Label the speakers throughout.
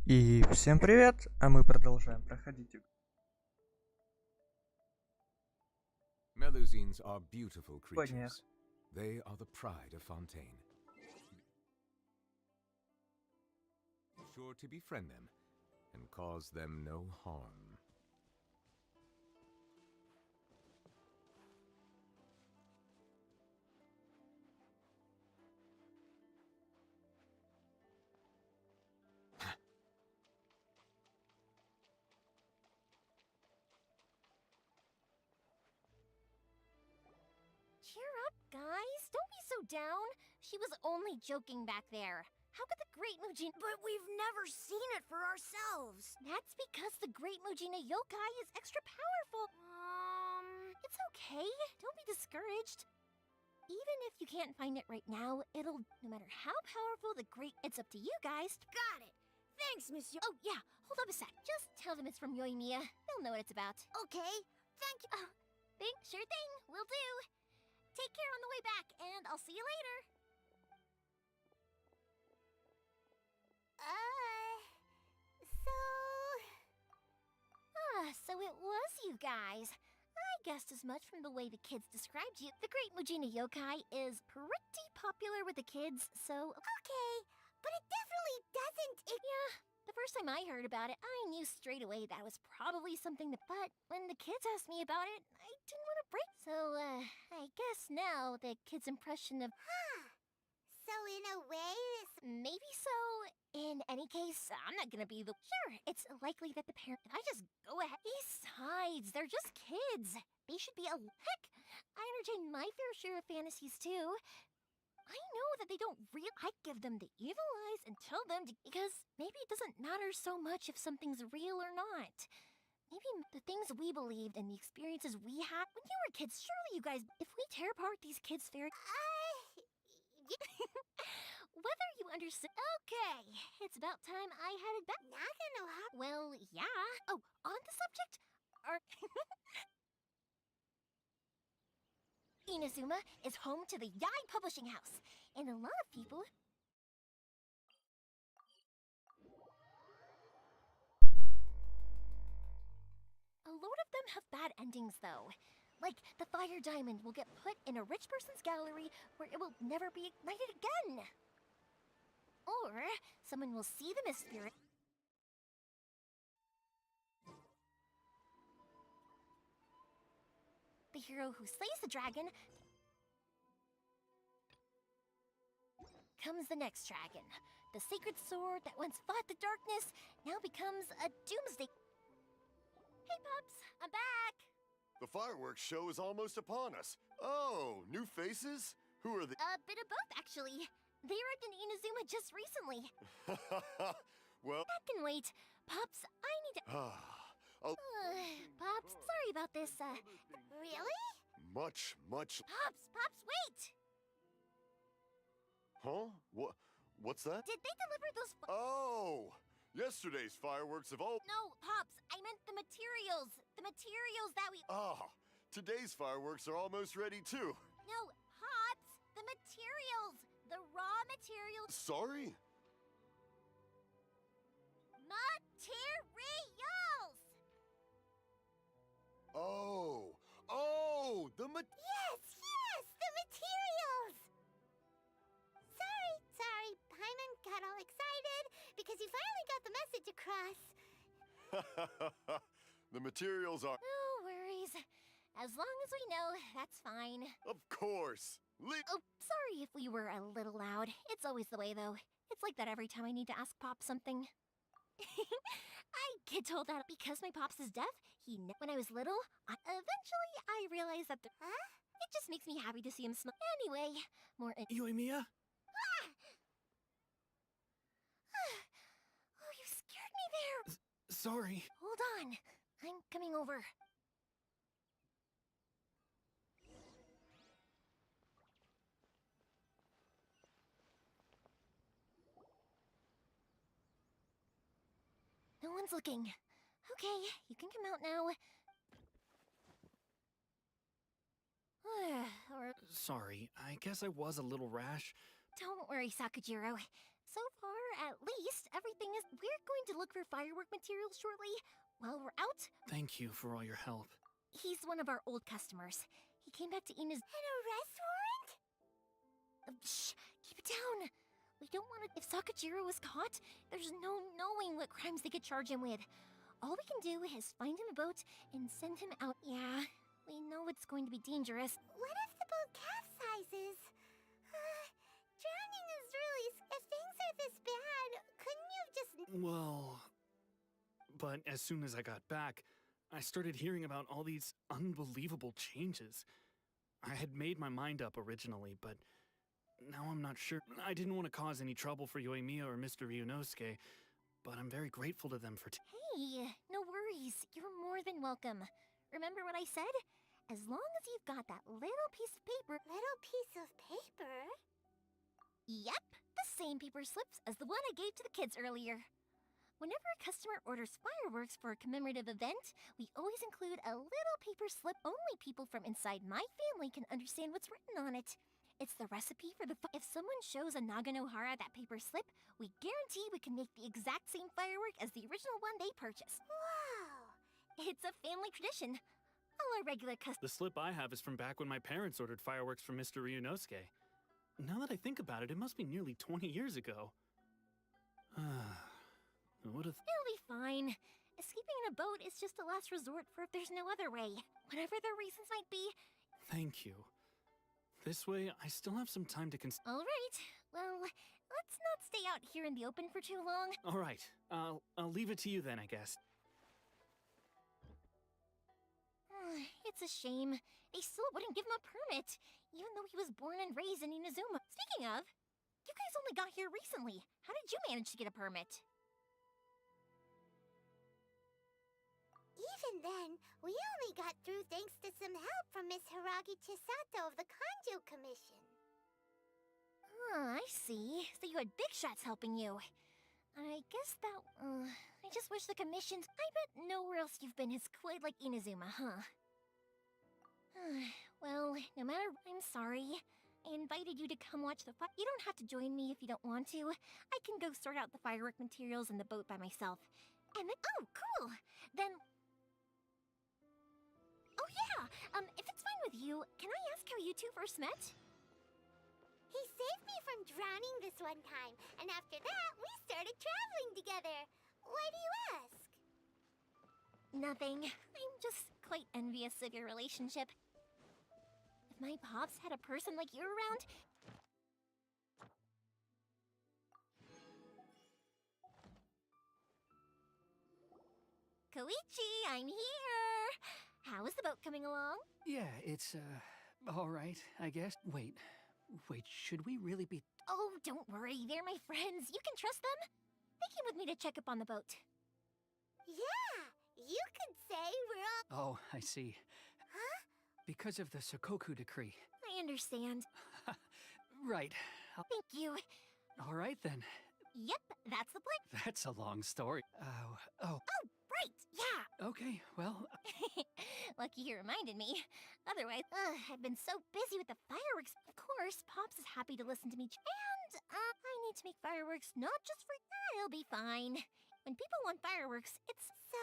Speaker 1: И всем привет, а мы продолжаем проходить игру.
Speaker 2: Melusines are beautiful
Speaker 1: Понятно.
Speaker 2: creatures. They are the pride of Fontaine. Sure to befriend them and cause them no harm.
Speaker 3: Cheer up, guys. Don't be so down. She was only joking back there. How could the Great Mujin...
Speaker 4: But we've never seen it for ourselves.
Speaker 3: That's because the Great Mujina Yokai is extra powerful. It's okay. Don't be discouraged. Even if you can't find it right now, it'll... No matter how powerful the Great... It's up to you guys.
Speaker 4: Got it. Thanks, Monsieur.
Speaker 3: Oh, yeah. Hold up a sec. Just tell them it's from Yoimiya. They'll know what it's about.
Speaker 4: Okay. Thank you.
Speaker 3: Sure thing. Will do. Take care on the way back, and I'll see you later. So it was you guys. I guessed as much from the way the kids described you. The Great Mujina Yokai is pretty popular with the kids, so...
Speaker 4: Okay, but it definitely doesn't...
Speaker 3: Yeah, the first time I heard about it, I knew straight away that was probably something that... But when the kids asked me about it, I didn't want to break. So, I guess now the kids' impression of...
Speaker 4: So in a way, this...
Speaker 3: Maybe so. In any case, I'm not gonna be the... Sure, it's likely that the parent... I just go ahead. Besides, they're just kids. They should be a... Heck, I entertain my fair share of fantasies too. I know that they don't I give them the evil eyes and tell them to... Because maybe it doesn't matter so much if something's real or not. Maybe the things we believed and the experiences we had... When you were kids, surely you guys... If we tear apart these kids' fairy... Whether you understand... Okay, it's about time I headed back.
Speaker 4: Not gonna happen.
Speaker 3: Well, yeah. Oh, on the subject... Inazuma is home to the Yai Publishing House, and a lot of people... A load of them have bad endings, though. Like, the fire diamond will get put in a rich person's gallery where it will never be ignited again. Or, someone will see the mist spirit. The hero who slays the dragon... Comes the next dragon. The sacred sword that once fought the darkness now becomes a doomsday... Hey, Pups! I'm back!
Speaker 5: The fireworks show is almost upon us. Oh, new faces? Who are the...
Speaker 3: A bit of both, actually. They arrived in Inazuma just recently.
Speaker 5: Well...
Speaker 3: That can wait. Pops, I need to...
Speaker 5: oh,
Speaker 3: Pops, sorry about this,
Speaker 4: Really?
Speaker 5: much...
Speaker 3: Pops, wait!
Speaker 5: Huh? What's that?
Speaker 3: Did they deliver those...
Speaker 5: Oh! Yesterday's fireworks have all...
Speaker 3: No, Pops, I meant the materials. The materials that we...
Speaker 5: Ah! Today's fireworks are almost ready, too.
Speaker 3: No, Pops, the materials. The raw materials.
Speaker 5: Sorry?
Speaker 3: Materials!
Speaker 5: Oh! The
Speaker 4: Yes, the materials! Sorry, Paimon got all excited because he finally got the message across.
Speaker 5: The materials are...
Speaker 3: No worries. As long as we know, that's fine.
Speaker 5: Of course!
Speaker 3: Oh, sorry if we were a little loud. It's always the way, though. It's like that every time I need to ask Pop something. I get told that because my Pops is deaf, when I was little, eventually I realized that
Speaker 4: Huh?
Speaker 3: It just makes me happy to see him smile. Anyway, more...
Speaker 6: Yoimiya?
Speaker 3: Oh, you scared me there!
Speaker 6: Sorry.
Speaker 3: Hold on. I'm coming over. No one's looking. Okay, you can come out now. Or...
Speaker 6: Sorry, I guess I was a little rash.
Speaker 3: Don't worry, Sakujiro. So far, at least everything is. We're going to look for firework materials shortly. While we're out,
Speaker 6: Thank you for all your help.
Speaker 3: he's one of our old customers. He came back to Ina's.
Speaker 4: An arrest warrant?
Speaker 3: Shh, keep it down. We don't want to. If Sakajiro is caught, there's no knowing what crimes they could charge him with. All we can do is find him a boat and send him out. Yeah, we know it's going to be dangerous.
Speaker 4: What if the boat capsizes? Drowning is really... If things are this bad, couldn't you have just...
Speaker 6: Well, but as soon as I got back, I started hearing about all these unbelievable changes. I had made my mind up originally, but now I'm not sure. I didn't want to cause any trouble for Yoimiya or Mr. Ryunosuke, but I'm very grateful to them for
Speaker 3: Hey, no worries. You're more than welcome. Remember what I said? As long as you've got that little piece of paper.
Speaker 4: Little piece of paper?
Speaker 3: Yep, the same paper slips as the one I gave to the kids earlier. Whenever a customer orders fireworks for a commemorative event, we always include a little paper slip only people from inside my family can understand what's written on it. It's the recipe for the If someone shows a Naganohara that paper slip, we guarantee we can make the exact same firework as the original one they purchased.
Speaker 4: Wow!
Speaker 3: It's a family tradition. All our regular customers.
Speaker 6: The slip I have is from back when my parents ordered fireworks from Mr. Ryunosuke. Now that I think about it, it must be nearly 20 years ago. What if...
Speaker 3: It'll be fine. Escaping in a boat is just a last resort for if there's no other way. Whatever their reasons might be.
Speaker 6: Thank you. This way, I still have some time to
Speaker 3: All right. Well, let's not stay out here in the open for too long.
Speaker 6: All right. I'll leave it to you then, I guess.
Speaker 3: It's a shame. They still wouldn't give him a permit, even though he was born and raised in Inazuma. Speaking of, you guys only got here recently. How did you manage to get a permit?
Speaker 4: Even then, we only got through thanks to some help from Miss Hiragi Chisato of the Kanjo Commission.
Speaker 3: I see. So you had big shots helping you. I guess that, I just wish the commissions... I bet nowhere else you've been is quite like Inazuma, huh? Well, no matter... I'm sorry. I invited you to come watch the fire... You don't have to join me if you don't want to. I can go sort out the firework materials in the boat by myself. And then... Oh, cool! Then... Oh yeah! If it's fine with you, can I ask how you two first met?
Speaker 4: He saved me from drowning this one time, and after that, we started traveling together. Why do you ask?
Speaker 3: Nothing. I'm just quite envious of your relationship. If my pops had a person like you around... Koichi, I'm here! How is the boat coming along?
Speaker 7: Yeah, it's, all right, I guess. Wait, should we really be...
Speaker 3: Oh, don't worry, they're my friends. You can trust them. They came with me to check up on the boat.
Speaker 4: Yeah, you could say we're all...
Speaker 7: Oh, I see.
Speaker 4: Huh?
Speaker 7: Because of the Sokoku decree.
Speaker 3: I understand.
Speaker 7: Right.
Speaker 3: Thank you.
Speaker 7: All right, then.
Speaker 3: Yep, that's the plan.
Speaker 7: That's a long story. Oh,
Speaker 3: Right, yeah.
Speaker 7: okay, well...
Speaker 3: Lucky you reminded me. Otherwise, I've been so busy with the fireworks. Of course, Pops is happy to listen to me. And, I need to make fireworks not just for... I'll be fine. When people want fireworks, it's...
Speaker 4: So,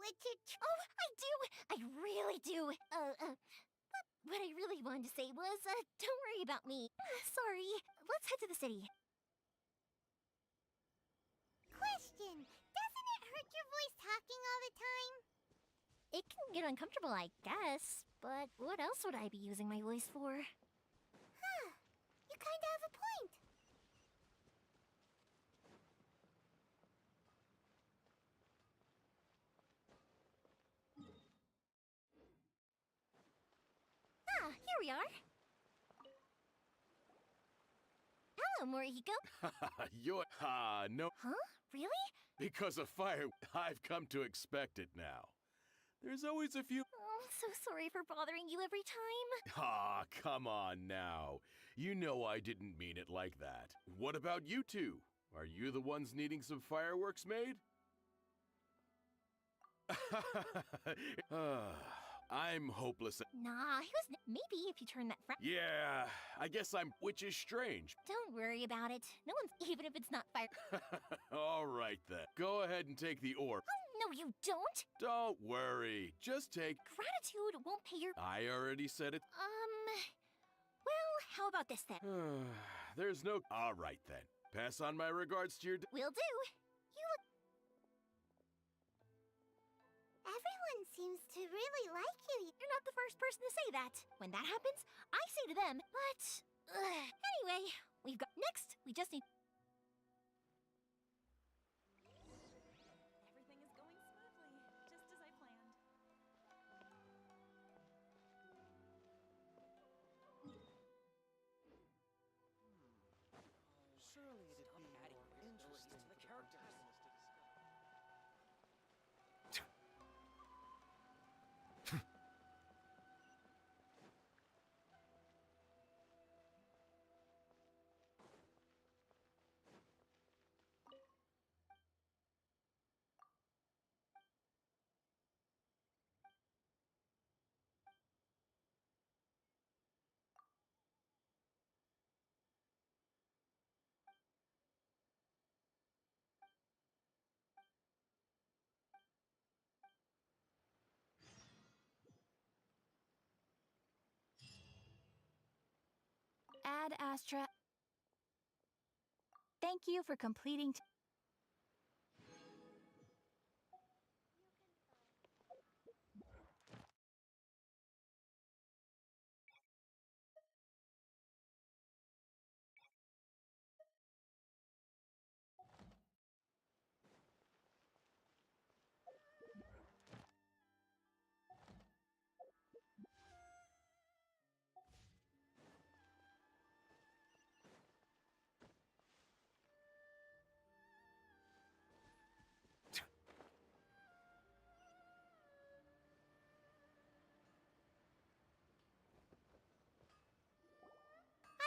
Speaker 4: what you...
Speaker 3: Oh, I do! I really do! But what I really wanted to say was, don't worry about me. Sorry. Let's head to the city.
Speaker 4: Question, doesn't it hurt your voice talking all the time?
Speaker 3: It can get uncomfortable, I guess. But what else would I be using my voice for?
Speaker 4: Huh, you kinda have a point.
Speaker 3: Here we are. Hello, Morihiko.
Speaker 2: You're... no.
Speaker 3: Huh? Really?
Speaker 2: Because of fire, I've come to expect it now. There's always a few...
Speaker 3: Oh, so sorry for bothering you every time.
Speaker 2: Come on now. You know I didn't mean it like that. What about you two? Are you the ones needing some fireworks made? I'm hopeless.
Speaker 3: Nah, he was. Maybe if you turn that frown.
Speaker 2: Yeah, I guess I'm. Which is strange.
Speaker 3: Don't worry about it. No one's. Even if it's not fire.
Speaker 2: All right then. Go ahead and take the orb.
Speaker 3: No, you don't.
Speaker 2: Don't worry. Just take.
Speaker 3: Gratitude won't pay your.
Speaker 2: I already said it.
Speaker 3: Well, how about this then?
Speaker 2: There's no. All right then. Pass on my regards to your.
Speaker 3: Will do. You look.
Speaker 4: Everyone seems to really like you.
Speaker 3: You're not the first person to say that. When that happens, I say to them, but. Anyway, we've got. Next, we just need.
Speaker 8: Everything is going smoothly, just as I planned.
Speaker 9: Surely it'd be more interesting to the characters.
Speaker 8: Ad Astra. Thank you for completing.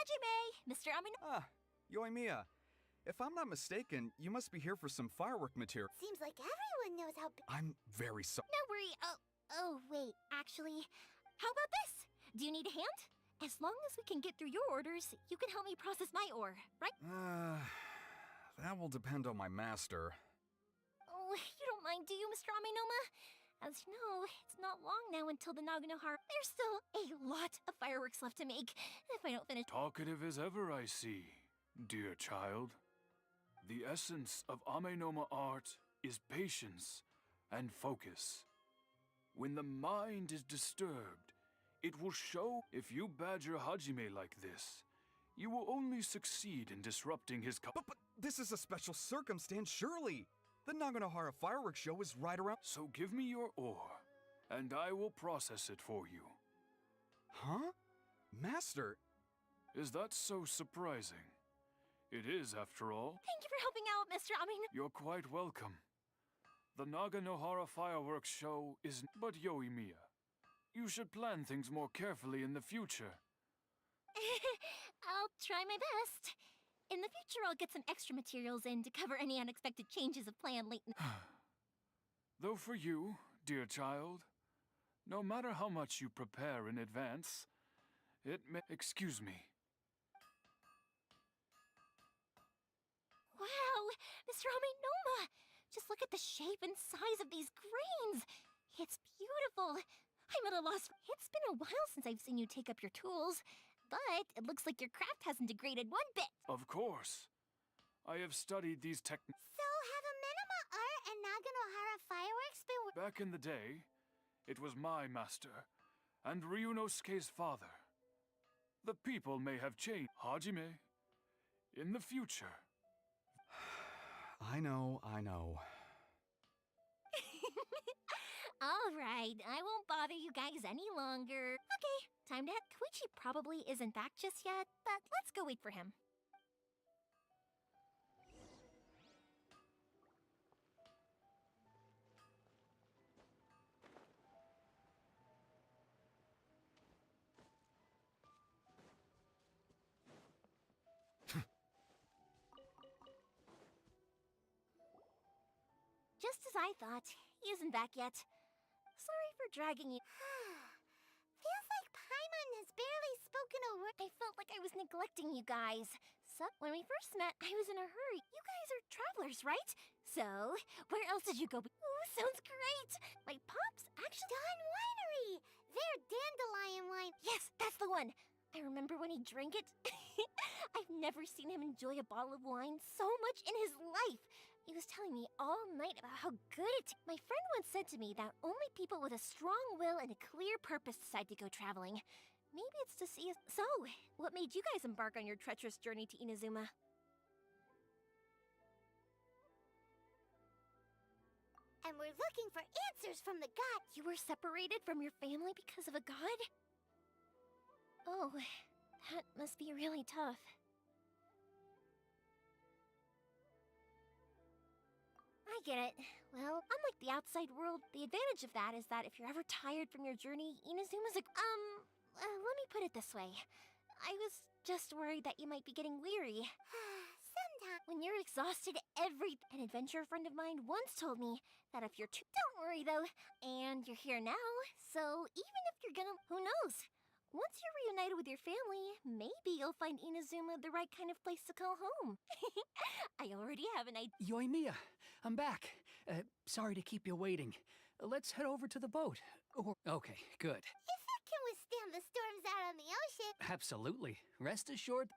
Speaker 3: Hajime, Mr. Amino.
Speaker 10: Ah, Yoimiya. If I'm not mistaken, you must be here for some firework material.
Speaker 4: Seems like everyone knows how.
Speaker 10: I'm very sorry.
Speaker 3: No worry. Oh, wait. Actually, how about this? Do you need a hand? As long as we can get through your orders, you can help me process my ore, right?
Speaker 10: That will depend on my master.
Speaker 3: Oh, you don't mind, do you, Mr. Aminoma? As you know, it's not long now until the Naganohara. There's still a lot of fireworks left to make. If I don't finish.
Speaker 11: Talkative as ever, I see, dear child. The essence of Amenoma art is patience and focus. When the mind is disturbed, it will show. If you badger Hajime like this, you will only succeed in disrupting his
Speaker 10: But this is a special circumstance, surely. The Naganohara fireworks show is right around.
Speaker 11: So give me your ore, and I will process it for you.
Speaker 10: Huh? Master?
Speaker 11: Is that so surprising? It is, after all.
Speaker 3: Thank you for helping out, Mr. Amino.
Speaker 11: You're quite welcome. The Naganohara fireworks show is. But Yoimiya, you should plan things more carefully in the future.
Speaker 3: I'll try my best. In the future, I'll get some extra materials in to cover any unexpected changes of plan late.
Speaker 11: Though for you, dear child, no matter how much you prepare in advance, it may. Excuse me.
Speaker 3: Wow, Mr. Aminoma! Just look at the shape and size of these grains. It's beautiful. I'm at a loss. It's been a while since I've seen you take up your tools, but it looks like your craft hasn't degraded one bit.
Speaker 11: Of course. I have studied these techniques.
Speaker 4: So have Amenoma art and Naganohara fireworks been.
Speaker 11: Back in the day, it was my master, and Ryunosuke's father. The people may have changed. Hajime, in the future.
Speaker 10: I know.
Speaker 3: All right, I won't bother you guys any longer. Okay, time to head. Koichi probably isn't back just yet, but let's go wait for him. Just as I thought, he isn't back yet. Sorry for dragging you.
Speaker 4: barely spoken a word.
Speaker 3: I felt like I was neglecting you guys. So, when we first met, I was in a hurry. You guys are travelers, right? So, where else did you go? Ooh, sounds great! My pops actually...
Speaker 4: Dawn Winery! Their dandelion wine.
Speaker 3: Yes, that's the one! I remember when he drank it. I've never seen him enjoy a bottle of wine so much in his life. He was telling me all night about how good it... My friend once said to me that only people with a strong will and a clear purpose decide to go traveling. Maybe it's to see us... So, what made you guys embark on your treacherous journey to Inazuma?
Speaker 4: And we're looking for answers from the god.
Speaker 3: You were separated from your family because of a god? Oh, that must be really tough. I get it. Well, unlike the outside world, the advantage of that is that if you're ever tired from your journey, Inazuma's a... let me put it this way. I was just worried that you might be getting weary.
Speaker 4: Sometimes.
Speaker 3: When you're exhausted, an adventurer friend of mine once told me that if you're too... Don't worry, though. And you're here now, so even if you're gonna... Who knows? Once you're reunited with your family, maybe you'll find Inazuma the right kind of place to call home. I already have an idea.
Speaker 7: Yoimiya, I'm back. Sorry to keep you waiting. Let's head over to the boat. Okay, good.
Speaker 4: If it can withstand the storms out on the ocean.
Speaker 7: Absolutely. Rest assured.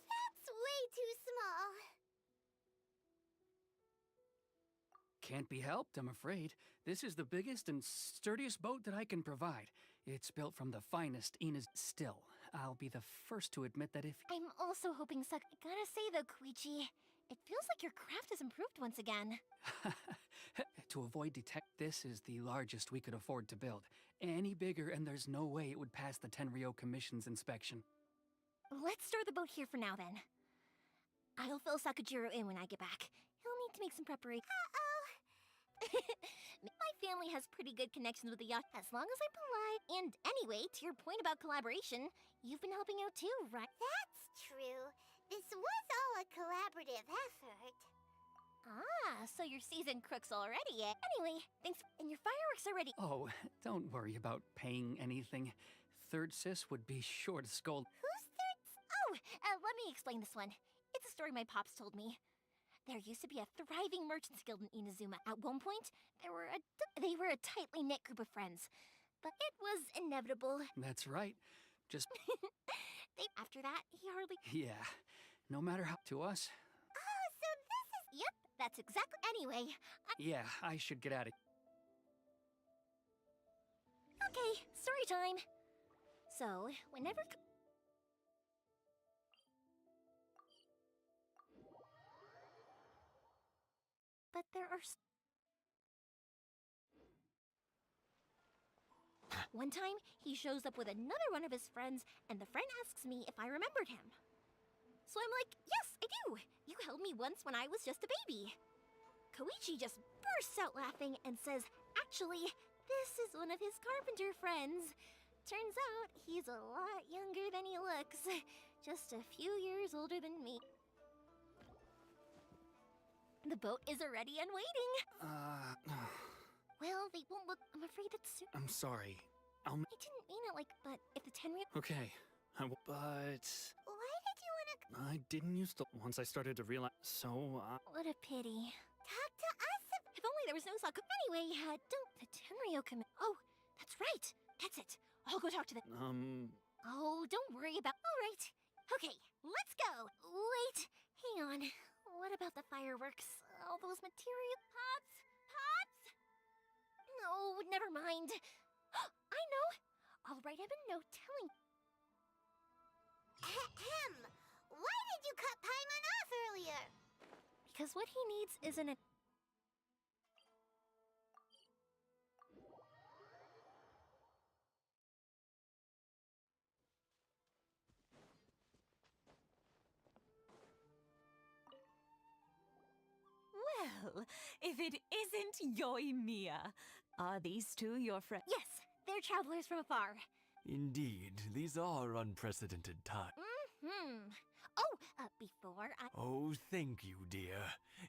Speaker 4: That's way too small.
Speaker 7: Can't be helped, I'm afraid. This is the biggest and sturdiest boat that I can provide. It's built from the finest Inas. Still, I'll be the first to admit that if...
Speaker 3: I'm also hoping I gotta say though, Koichi, it feels like your craft has improved once again.
Speaker 7: To avoid this is the largest we could afford to build. Any bigger and there's no way it would pass the Tenryo Commission's inspection.
Speaker 3: Let's store the boat here for now then. I'll fill Sakujiro in when I get back. He'll need to make some preparation. My family has pretty good connections with the yacht, as long as I'm polite. And anyway, to your point about collaboration, you've been helping out too, right?
Speaker 4: That's true. This was all a collaborative effort.
Speaker 3: Ah, so you're seasoned crooks already, eh? Anyway, thanks. And your fireworks are ready.
Speaker 7: Oh, don't worry about paying anything. Third Sis would be sure to scold.
Speaker 3: Who's third? Oh, let me explain this one. It's a story my pops told me. There used to be a thriving merchants guild in Inazuma. At one point, they were a tightly knit group of friends. But it was inevitable.
Speaker 7: That's right. Just...
Speaker 3: After that, he hardly...
Speaker 7: Yeah. No matter how... To us?
Speaker 4: Oh, so this is...
Speaker 3: Yep, that's exactly... Anyway,
Speaker 7: Yeah, I should get at it.
Speaker 3: Okay, story time. So, whenever... But there are... One time, he shows up with another one of his friends, and the friend asks me if I remembered him. So I'm like, yes, I do! You held me once when I was just a baby. Koichi just bursts out laughing and says, actually, this is one of his carpenter friends. Turns out, he's a lot younger than he looks. Just a few years older than me. The boat is already and waiting. Well, they won't look... I'm afraid it's soon.
Speaker 6: I'm sorry.
Speaker 3: I didn't mean it like... But if the Tenryo...
Speaker 6: Okay, but...
Speaker 4: Why did you want to...
Speaker 6: I didn't used to... Once I started to realize... So,
Speaker 3: What a pity.
Speaker 4: talk to us
Speaker 3: If only there was no Saku... Anyway, don't... The Tenryo commit... Oh, that's right. That's it. I'll go talk to them. Oh, don't worry about... All right. Okay, let's go. Wait, hang on. What about the fireworks? All those material... Pops? Pops? No, never mind. I know. I'll write him a note telling...
Speaker 4: Ahem. Why did you cut Paimon off earlier?
Speaker 3: Because what he needs isn't a... Well,
Speaker 8: Well, if it isn't Yoimiya, are these two your friends?
Speaker 3: Yes, they're travelers from afar.
Speaker 11: Indeed, these are unprecedented times.
Speaker 3: Mm-hmm. Oh, before I...
Speaker 11: Oh, thank you, dear.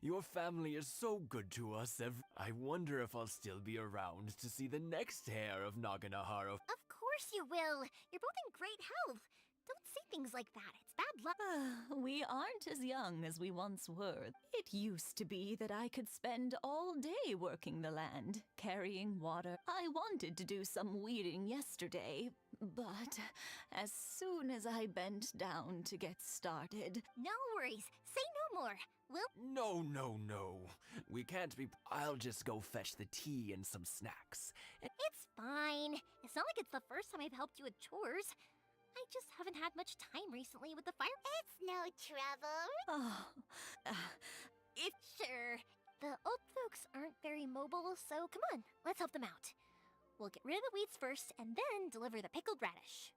Speaker 11: Your family is so good to us. I wonder if I'll still be around to see the next heir of Naganahara.
Speaker 3: Of course you will. You're both in great health. Don't say things like that. It's bad luck.
Speaker 8: We aren't as young as we once were. It used to be that I could spend all day working the land, carrying water. I wanted to do some weeding yesterday, but as soon as I bent down to get started...
Speaker 3: No worries. Say no more. We'll...
Speaker 11: No. We can't be. I'll just go fetch the tea and some snacks.
Speaker 3: It's fine. It's not like it's the first time I've helped you with chores. I just haven't had much time recently with the fire.
Speaker 4: It's no trouble.
Speaker 8: Oh,
Speaker 3: Sure. The old folks aren't very mobile, so come on, let's help them out. We'll get rid of the weeds first, and then deliver the pickled radish.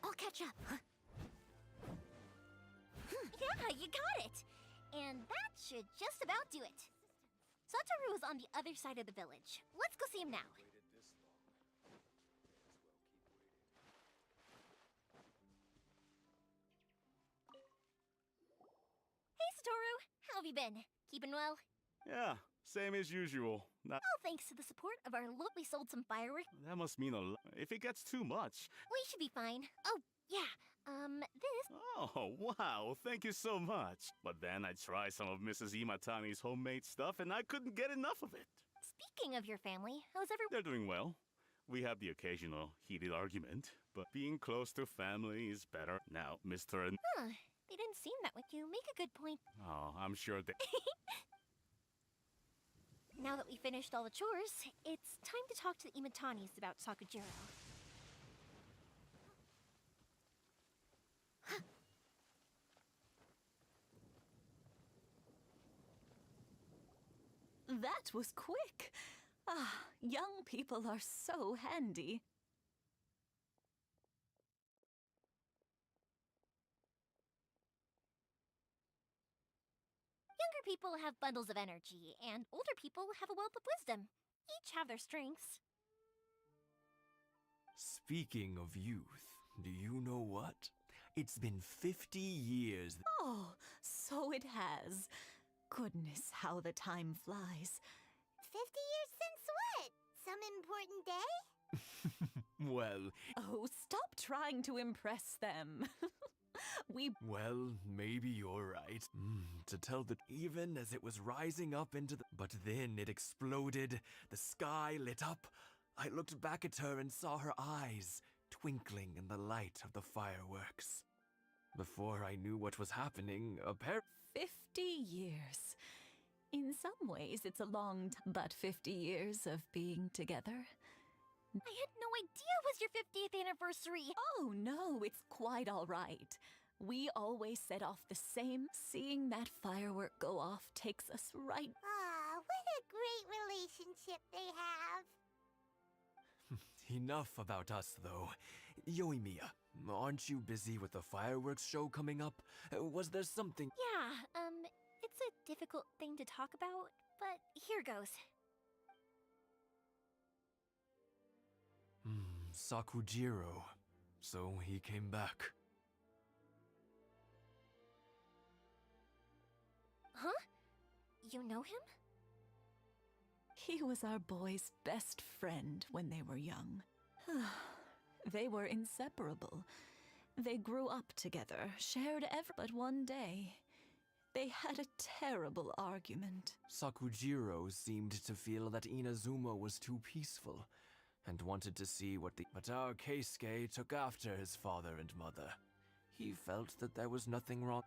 Speaker 3: I'll catch up. Yeah, you got it! And that should just about do it. Satoru is on the other side of the village. Let's go see him now. Hey, Satoru! How have you been? Keeping well?
Speaker 12: Yeah, same as usual.
Speaker 3: All thanks to the support of our we sold some fireworks.
Speaker 12: That must mean a lot. If it gets too much.
Speaker 3: We should be fine. Oh, yeah. This...
Speaker 12: Oh, wow, thank you so much. But then I tried some of Mrs. Imatani's homemade stuff and I couldn't get enough of it.
Speaker 3: Speaking of your family, how's everyone?
Speaker 12: They're doing well. We have the occasional heated argument, but being close to family is better. Now, Mr. and...
Speaker 3: Huh, they didn't seem that way. You make a good point.
Speaker 12: Oh, I'm sure they...
Speaker 3: Now that we finished all the chores, it's time to talk to the Imatanis about Sakujiro.
Speaker 8: that was quick. Ah, young people are so handy.
Speaker 3: Younger people have bundles of energy, and older people have a wealth of wisdom. Each have their strengths.
Speaker 11: Speaking of youth, do you know what? It's been 50 years.
Speaker 8: Oh, so it has. Goodness, how the time flies.
Speaker 4: 50 years since what? Some important day?
Speaker 11: Well...
Speaker 8: Oh, stop trying to impress them.
Speaker 11: Well, maybe you're right. To tell the... Even as it was rising up into the... But then it exploded. The sky lit up. I looked back at her and saw her eyes twinkling in the light of the fireworks. Before I knew what was happening,
Speaker 8: 50 years. In some ways, it's a long time, but 50 years of being together.
Speaker 3: I had no idea it was your 50th anniversary!
Speaker 8: Oh no, it's quite all right. We always set off the same. Seeing that firework go off takes us right...
Speaker 4: Ah, what a great relationship they have.
Speaker 11: Enough about us, though. Yoimiya, aren't you busy with the fireworks show coming up? Was there something...
Speaker 3: Yeah, it's a difficult thing to talk about, but here goes.
Speaker 11: Sakujiro. So he came back.
Speaker 3: Huh? You know him?
Speaker 8: He was our boy's best friend when they were young. They were inseparable. They grew up together, shared but one day, they had a terrible argument.
Speaker 11: Sakujiro seemed to feel that Inazuma was too peaceful, and wanted to see what the... But our Keisuke took after his father and mother.
Speaker 13: He felt that there was nothing wrong.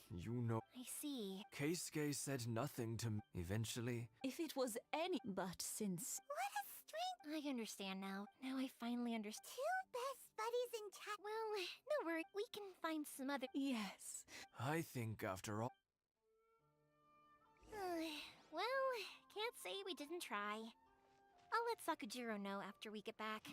Speaker 13: You know.
Speaker 3: I see.
Speaker 13: Keisuke said nothing to me. Eventually,
Speaker 8: If it was any. But since.
Speaker 4: What a strange.
Speaker 3: I understand now. Now I finally understand.
Speaker 4: Two best buddies in chat.
Speaker 3: Well, no worry. We can find some other.
Speaker 8: Yes.
Speaker 13: I think after all.
Speaker 3: Well, can't say we didn't try. I'll let Sakujiro know after we get back.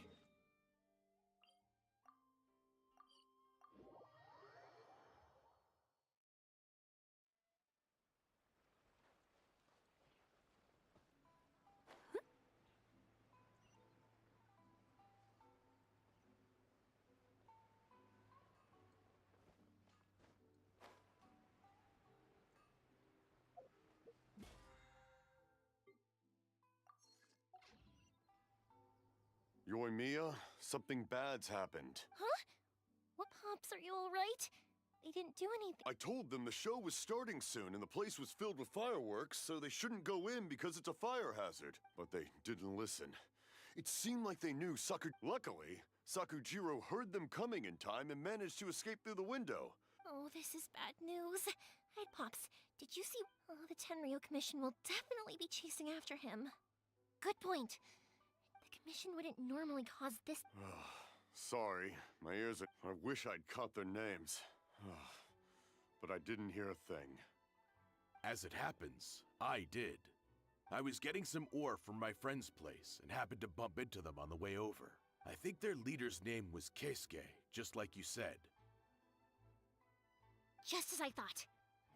Speaker 5: Yoimiya, something bad's happened.
Speaker 3: Huh? What, Pops? Are you alright? They didn't do anything.
Speaker 5: I told them the show was starting soon and the place was filled with fireworks, so they shouldn't go in because it's a fire hazard. But they didn't listen. It seemed like they knew Luckily, Sakujiro heard them coming in time and managed to escape through the window.
Speaker 3: Oh, this is bad news. Hey, Pops, did you see? Oh, the Tenryo Commission will definitely be chasing after him. Good point. The Commission wouldn't normally cause this.
Speaker 5: Sorry, my ears are. I wish I'd caught their names. But I didn't hear a thing.
Speaker 2: As it happens, I did. I was getting some ore from my friend's place and happened to bump into them on the way over. I think their leader's name was Keisuke, just like you said.
Speaker 3: Just as I thought.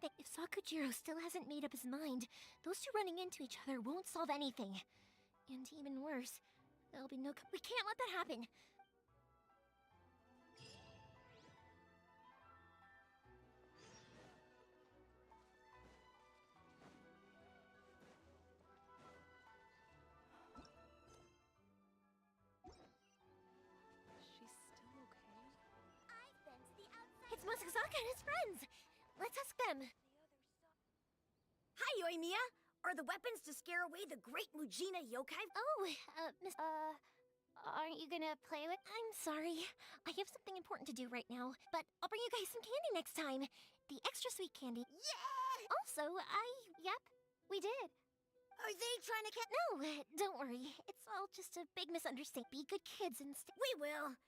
Speaker 3: If Sakujiro still hasn't made up his mind, those two running into each other won't solve anything. And even worse, there'll be no. We can't let that happen.
Speaker 8: She's still okay?
Speaker 4: I've been to the outside.
Speaker 3: It's Masazaka and his friends. Let's ask them.
Speaker 14: Hi, Yoimiya! Are the weapons to scare away the great Mujina yokai?
Speaker 3: Oh, Miss.
Speaker 4: Aren't you gonna play with?
Speaker 3: I'm sorry. I have something important to do right now, but I'll bring you guys some candy next time. The extra sweet candy.
Speaker 14: Yeah!
Speaker 3: Also, Yep, we did.
Speaker 14: Are they trying to
Speaker 3: No, don't worry. It's all just a big misunderstanding. Be good kids and
Speaker 14: We will!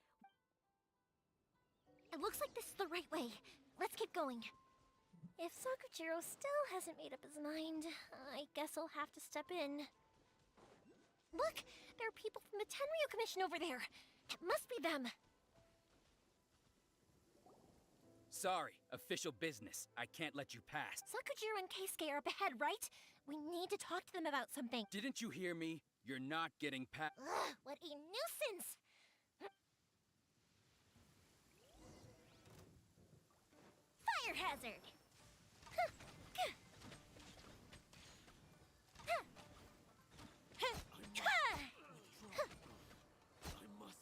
Speaker 3: It looks like this is the right way. Let's keep going. If Sakujiro still hasn't made up his mind, I guess I'll have to step in. Look! There are people from the Tenryo Commission over there! It must be them!
Speaker 15: Sorry, official business. I can't let you pass.
Speaker 3: Sakujiro and Keisuke are up ahead, right? We need to talk to them about something.
Speaker 15: Didn't you hear me? You're not getting past.
Speaker 3: Ugh, what a nuisance! Fire hazard!
Speaker 12: I must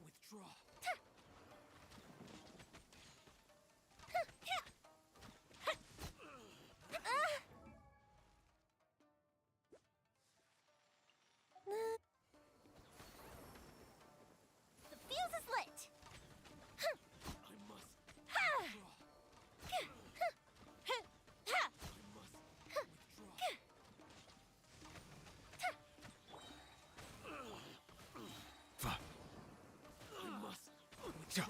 Speaker 12: withdraw.
Speaker 3: The fuse is lit!
Speaker 12: I must withdraw.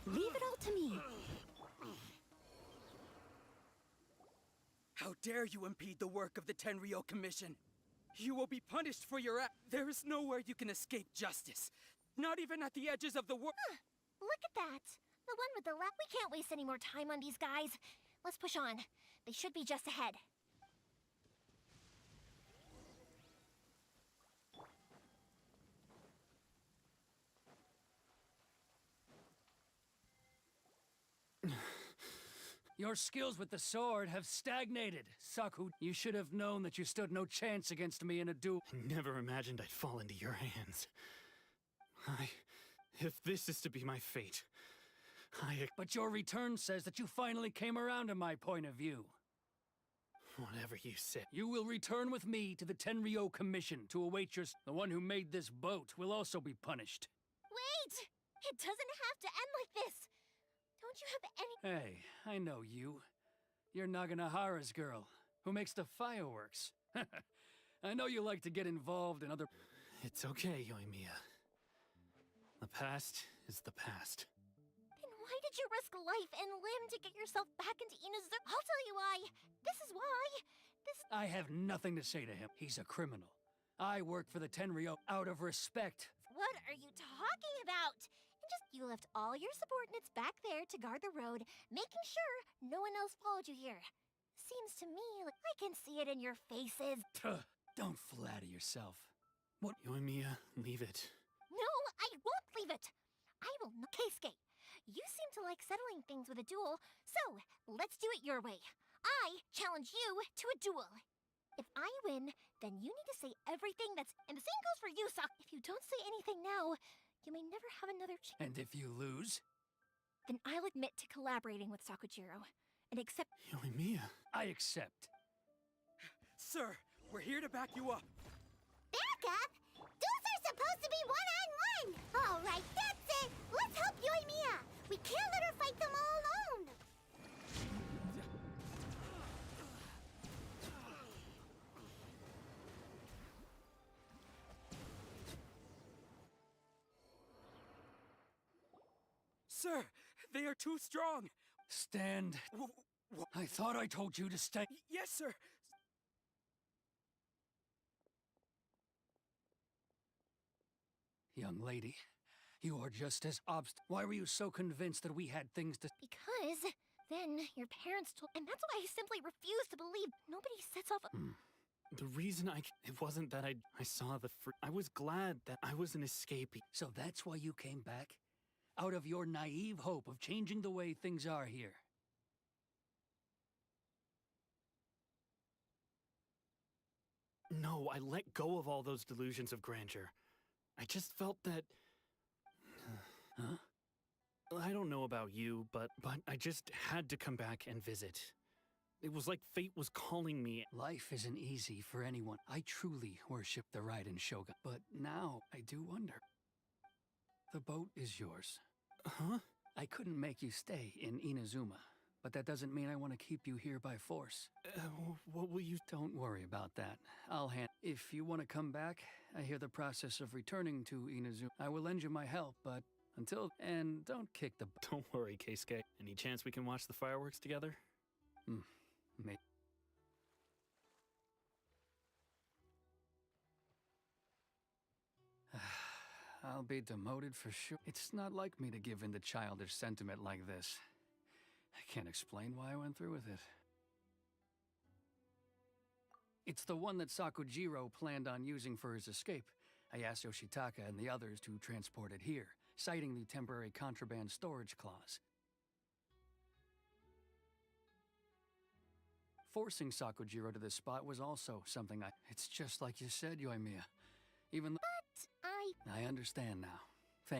Speaker 8: Leave it all to me.
Speaker 15: How dare you impede the work of the Tenryo Commission? You will be punished for your act. There is nowhere you can escape justice. Not even at the edges of the world.
Speaker 3: Look at that! The one with the left. We can't waste any more time on these guys. Let's push on. They should be just ahead.
Speaker 7: Your skills with the sword have stagnated, Saku. You should have known that you stood no chance against me in a duel.
Speaker 6: I never imagined I'd fall into your hands. If this is to be my fate,
Speaker 7: But your return says that you finally came around to my point of view.
Speaker 6: Whatever you say.
Speaker 7: You will return with me to the Tenryo Commission to await your... The one who made this boat will also be punished.
Speaker 3: Wait! It doesn't have to end like this. Don't you have any...
Speaker 7: Hey, I know you. You're Naganohara's girl, who makes the fireworks. I know you like to get involved in other...
Speaker 6: It's okay, Yoimiya. The past is the past.
Speaker 3: Then why did you risk life and limb to get yourself back into Inazuma? I'll tell you why. This is why.
Speaker 7: I have nothing to say to him. He's a criminal. I work for the Tenryo out of respect.
Speaker 3: What are you talking about? You left all your subordinates back there to guard the road, making sure no one else followed you here. Seems to me like I can see it in your faces.
Speaker 7: Don't flatter yourself.
Speaker 6: What? Yoimiya, leave it.
Speaker 3: No, I won't leave it. I will not. Keisuke, you seem to like settling things with a duel, so let's do it your way. I challenge you to a duel. If I win, then you need to say everything that's... And the same goes for you, Sak. If you don't say anything now, you may never have another chance.
Speaker 7: And if you lose?
Speaker 3: Then I'll admit to collaborating with Sakujiro and accept...
Speaker 6: Yoimiya.
Speaker 7: I accept.
Speaker 15: Sir, we're here to back you up.
Speaker 4: Back up? Duels are supposed to be one-on-one! All right, that's it! Let's help Yoimiya! We can't let her fight them all alone!
Speaker 15: Sir, they are too strong.
Speaker 7: Stand. I thought I told you to stay.
Speaker 15: Yes, sir.
Speaker 7: Young lady, you are just as Why were you so convinced that we had things to...
Speaker 3: Because then your parents told... And that's why I simply refuse to believe nobody sets off a...
Speaker 6: The reason it wasn't that I saw the I was glad that I was an escapee.
Speaker 7: So that's why you came back? Out of your naive hope of changing the way things are here.
Speaker 6: No, I let go of all those delusions of grandeur. I just felt that...
Speaker 7: Huh?
Speaker 6: I don't know about you, but I just had to come back and visit. It was like fate was calling me.
Speaker 7: Life isn't easy for anyone. I truly worship the Raiden Shogun. But now, I do wonder. The boat is yours.
Speaker 6: Huh?
Speaker 7: I couldn't make you stay in Inazuma, but that doesn't mean I want to keep you here by force.
Speaker 6: What will you...
Speaker 7: Don't worry about that. I'll hand... If you want to come back, I hear the process of returning to Inazuma. I will lend you my help, but until... And don't kick the...
Speaker 6: Don't worry, Keisuke. Any chance we can watch the fireworks together?
Speaker 7: Maybe. I'll be demoted for sure. It's not like me to give in to childish sentiment like this. I can't explain why I went through with it. It's the one that Sakujiro planned on using for his escape. I asked Yoshitaka and the others to transport it here, citing the temporary contraband storage clause. Forcing Sakujiro to this spot was also something It's just like you said, Yoimiya. Even I understand now.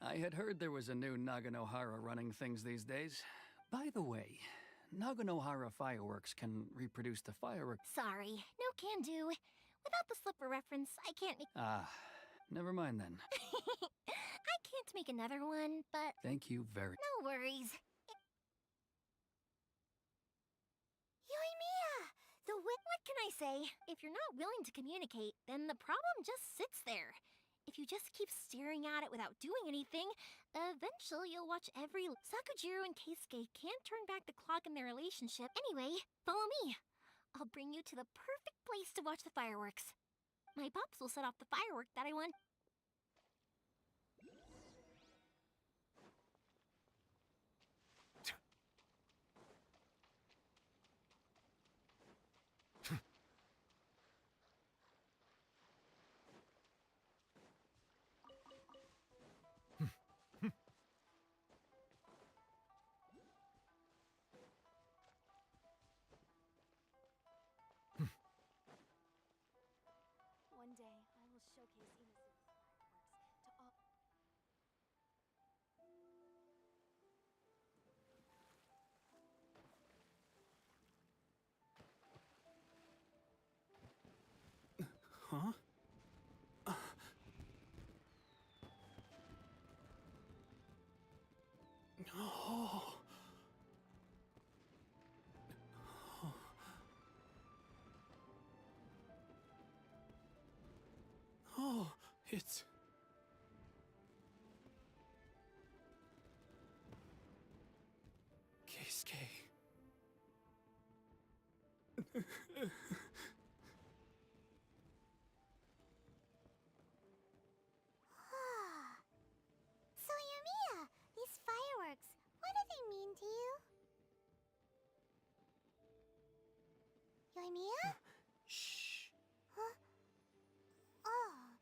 Speaker 7: I had heard there was a new Naganohara running things these days. By the way, Naganohara fireworks can reproduce the firework.
Speaker 3: Sorry, no can do. Without the slipper reference, I can't make...
Speaker 7: Never mind then.
Speaker 3: I can't make another one, but...
Speaker 7: Thank you very...
Speaker 3: No worries.
Speaker 4: Yoimiya!
Speaker 3: What can I say? If you're not willing to communicate, then the problem just sits there. If you just keep staring at it without doing anything, eventually you'll watch every... Sakujiro and Keisuke can't turn back the clock in their relationship. Anyway, follow me. I'll bring you to the perfect place to watch the fireworks. My pops will set off the firework that I want.
Speaker 4: One day, I will showcase Inazuma's fireworks to all...
Speaker 6: Huh? It's... Keisuke.
Speaker 4: So, Yumiya, these fireworks, what do they mean to you? Yumiya?
Speaker 6: Shh.
Speaker 4: Huh? Oh.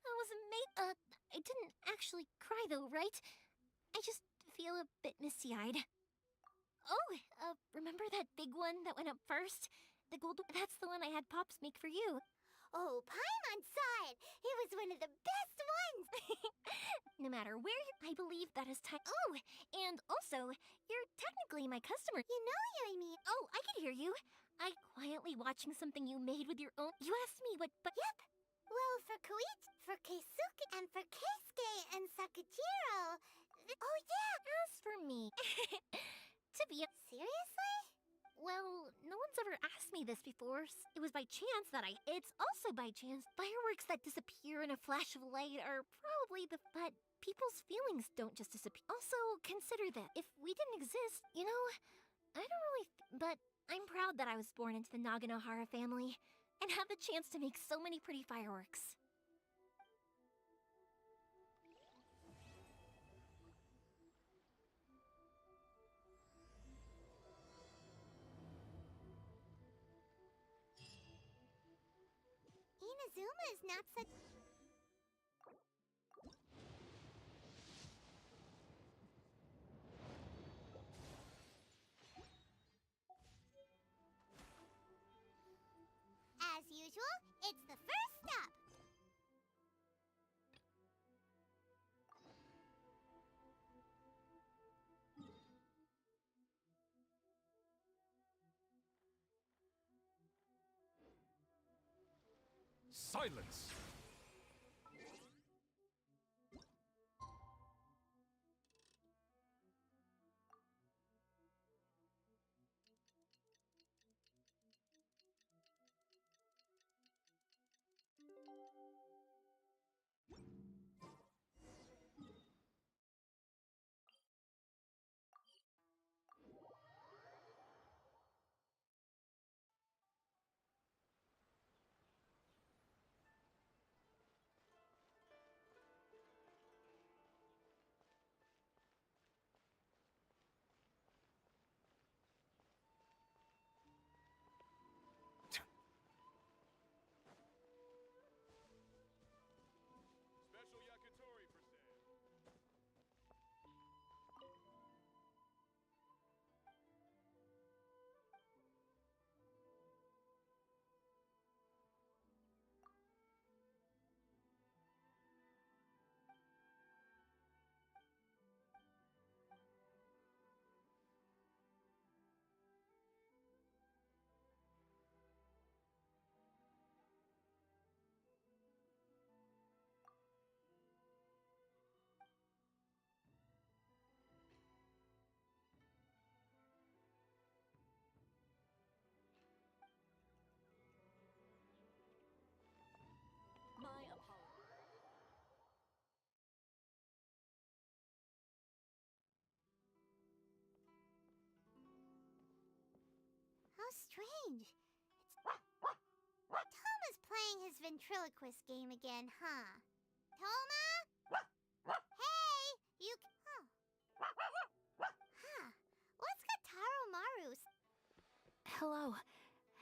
Speaker 3: I was amazed. I didn't actually cry though, right? I just feel a bit misty-eyed. Oh, remember that big one that went up first? The gold. That's the one I had Pops make for you.
Speaker 4: Oh, Paimon saw it! It was one of the best ones!
Speaker 3: No matter where I believe that is time. Oh, and also, you're technically my customer.
Speaker 4: You know, Yumiya.
Speaker 3: Oh, I can hear you. I quietly watching something you made with your own. You asked me what, but
Speaker 4: Yep. Well, for Koichi, for Keisuke, and for Keisuke and Sakujiro. Oh, yeah!
Speaker 3: As for me, to be
Speaker 4: Seriously?
Speaker 3: well, no one's ever asked me this before. It was by chance that It's also by chance. Fireworks that disappear in a flash of light are probably the. But people's feelings don't just disappear. Also, consider that if we didn't exist, I don't really. But I'm proud that I was born into the Naganohara family and have the chance to make so many pretty fireworks.
Speaker 4: Inazuma is not such... As usual, it's the first stop.
Speaker 11: Silence!
Speaker 2: Special yakitori for sale.
Speaker 8: My apologies.
Speaker 4: How strange. Toma's playing his ventriloquist game again, huh? Toma? Hey! You... Huh. What's Kataro Maru's?
Speaker 16: Hello.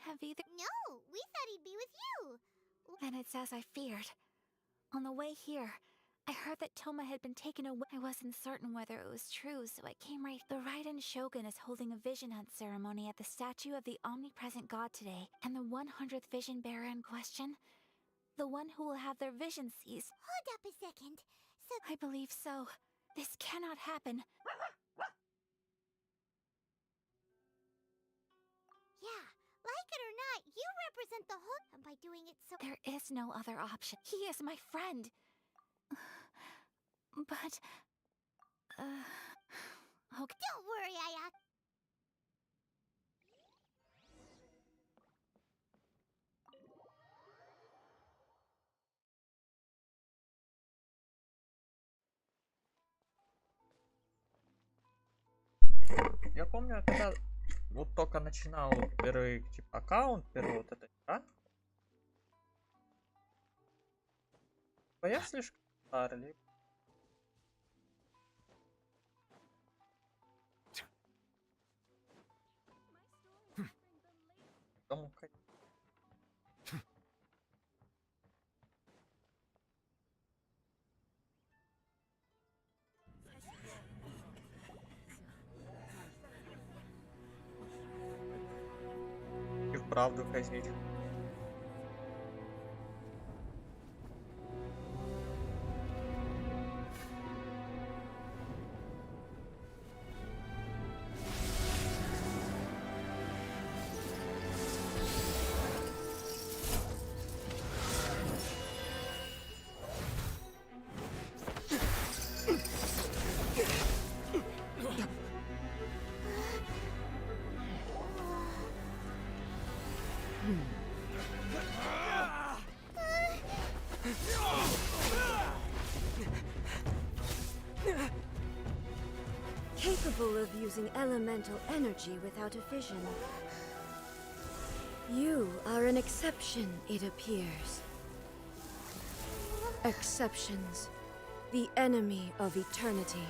Speaker 16: Have either...
Speaker 4: No, we thought he'd be with you.
Speaker 16: Then it's as I feared. On the way here, I heard that Toma had been taken away. I wasn't certain whether it was true, so I came right. The Raiden Shogun is holding a vision hunt ceremony at the statue of the omnipresent god today, and the 100th vision bearer in question, the one who will have their vision seized.
Speaker 4: Hold up a second. So...
Speaker 16: I believe so. This cannot happen.
Speaker 4: Yeah, like it or not, you represent the whole... And by doing it so...
Speaker 16: There is no other option. He is my friend. But... Okay.
Speaker 4: Don't worry, Aya.
Speaker 1: Я помню, когда вот только начинал первый типа аккаунт, первый вот эта игра. Я слишком старый. Кому и вправду казнить.
Speaker 17: Capable of using elemental energy without a fission. You are an exception, it appears. Exceptions. The enemy of eternity.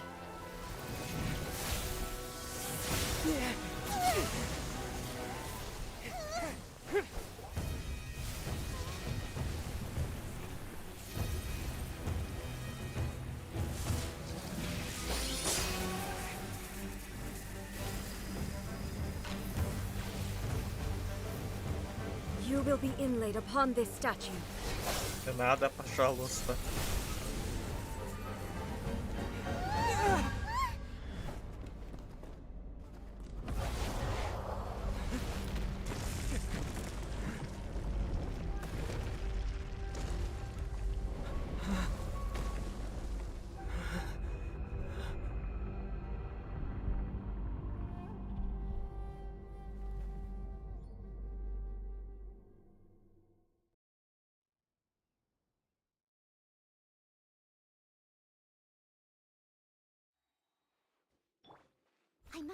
Speaker 17: You will be inlaid upon this statue.
Speaker 1: Не надо, пожалуйста.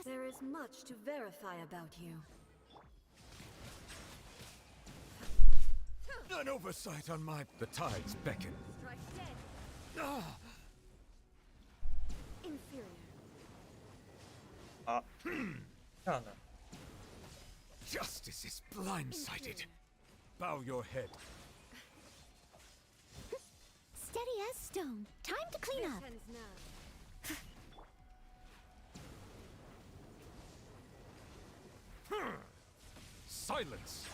Speaker 17: There is much to verify about you.
Speaker 18: An oversight on my... The tides beckon.
Speaker 17: Strike dead.
Speaker 18: Ah!
Speaker 17: Inferior.
Speaker 1: Она.
Speaker 18: Justice is blindsided. Bow your head.
Speaker 4: Steady as stone. Time to clean up.
Speaker 18: Silence!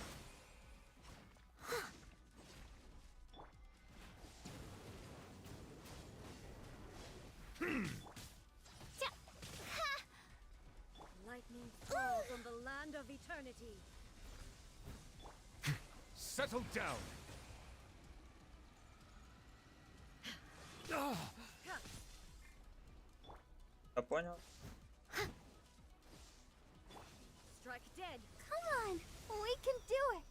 Speaker 17: Lightning fall from the land of eternity.
Speaker 18: Settle down! Ah!
Speaker 1: Я понял.
Speaker 17: Strike dead.
Speaker 4: Come on, we can do it.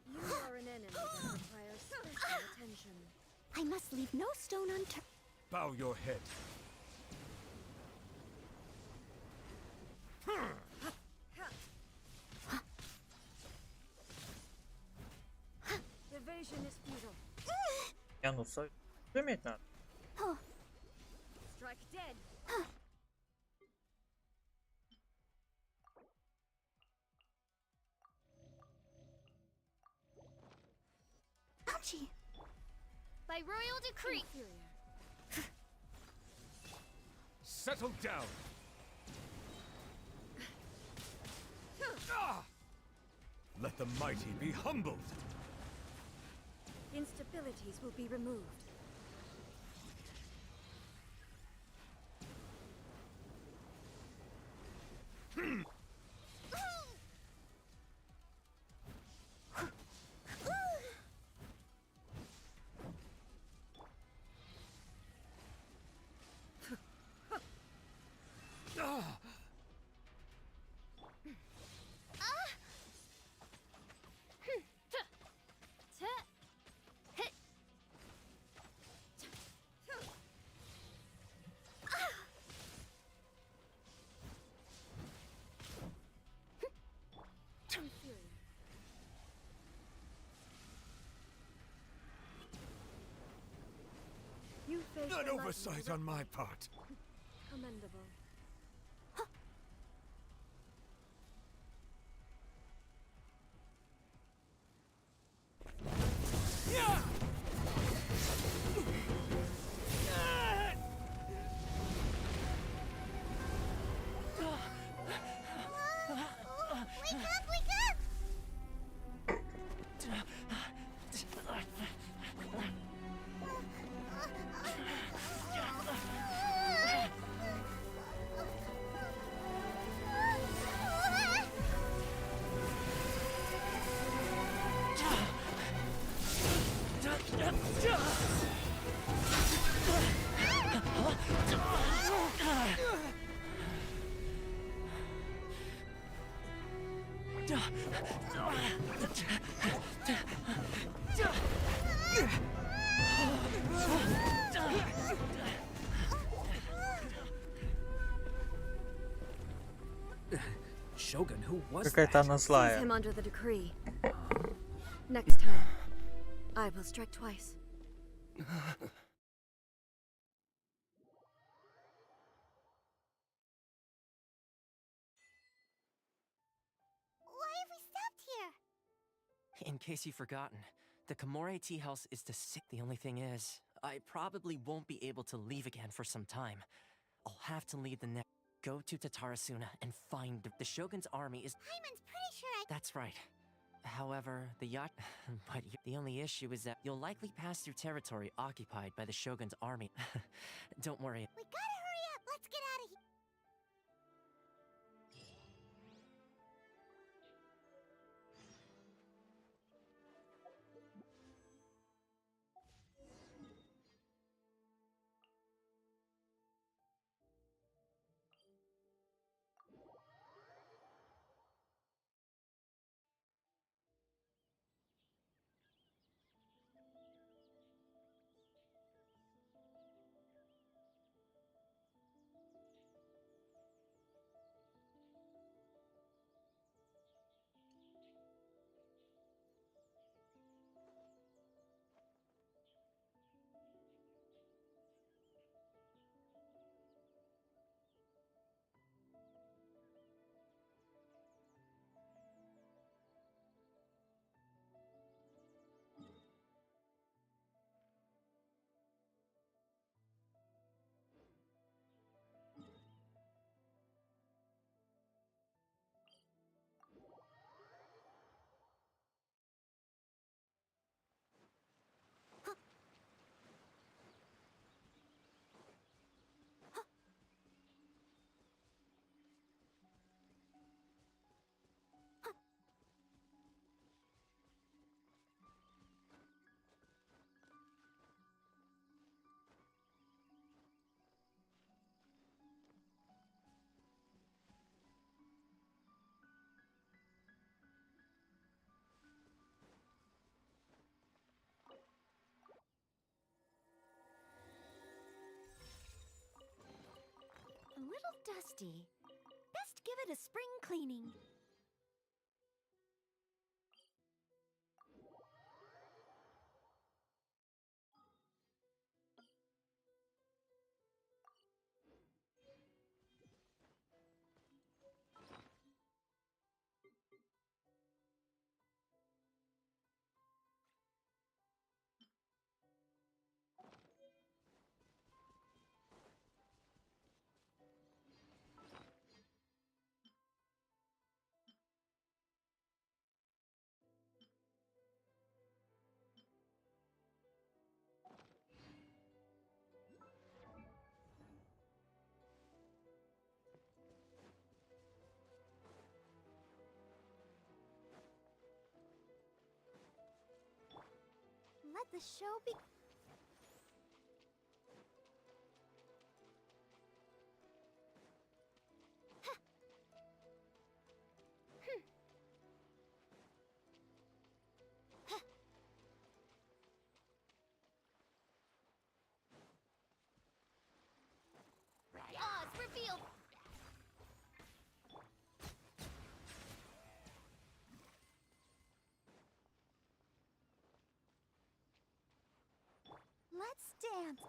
Speaker 17: You are an enemy that requires special attention.
Speaker 4: I must leave no stone unturned.
Speaker 18: Bow your head.
Speaker 17: Evasion is futile.
Speaker 1: Не, ну суметь надо.
Speaker 17: Strike dead.
Speaker 4: Ouchie. By royal decree.
Speaker 18: Settle down! Ah! Let the mighty be humbled!
Speaker 17: Instabilities will be removed.
Speaker 18: An oversight on my part.
Speaker 17: Commendable.
Speaker 4: Wake up, wake up!
Speaker 9: Shogun, who was
Speaker 1: Какая-то она
Speaker 17: Seize
Speaker 1: злая.
Speaker 17: him under the decree. Next time, I will strike twice.
Speaker 4: Why have we stopped here?
Speaker 9: In case you've forgotten, the Komore tea house is the only thing is, I probably won't be able to leave again for some time. I'll have to leave the next. Go to Tatarasuna and find the Shogun's army is.
Speaker 4: Paimon's pretty sure
Speaker 9: That's right. However, the yacht. But the only issue is that you'll likely pass through territory occupied by the Shogun's army. Don't worry.
Speaker 4: We gotta hurry up. Let's get out of here.
Speaker 16: A little dusty. Best give it a spring cleaning.
Speaker 4: Let the show be.
Speaker 3: Oz, reveal!
Speaker 4: Let's dance.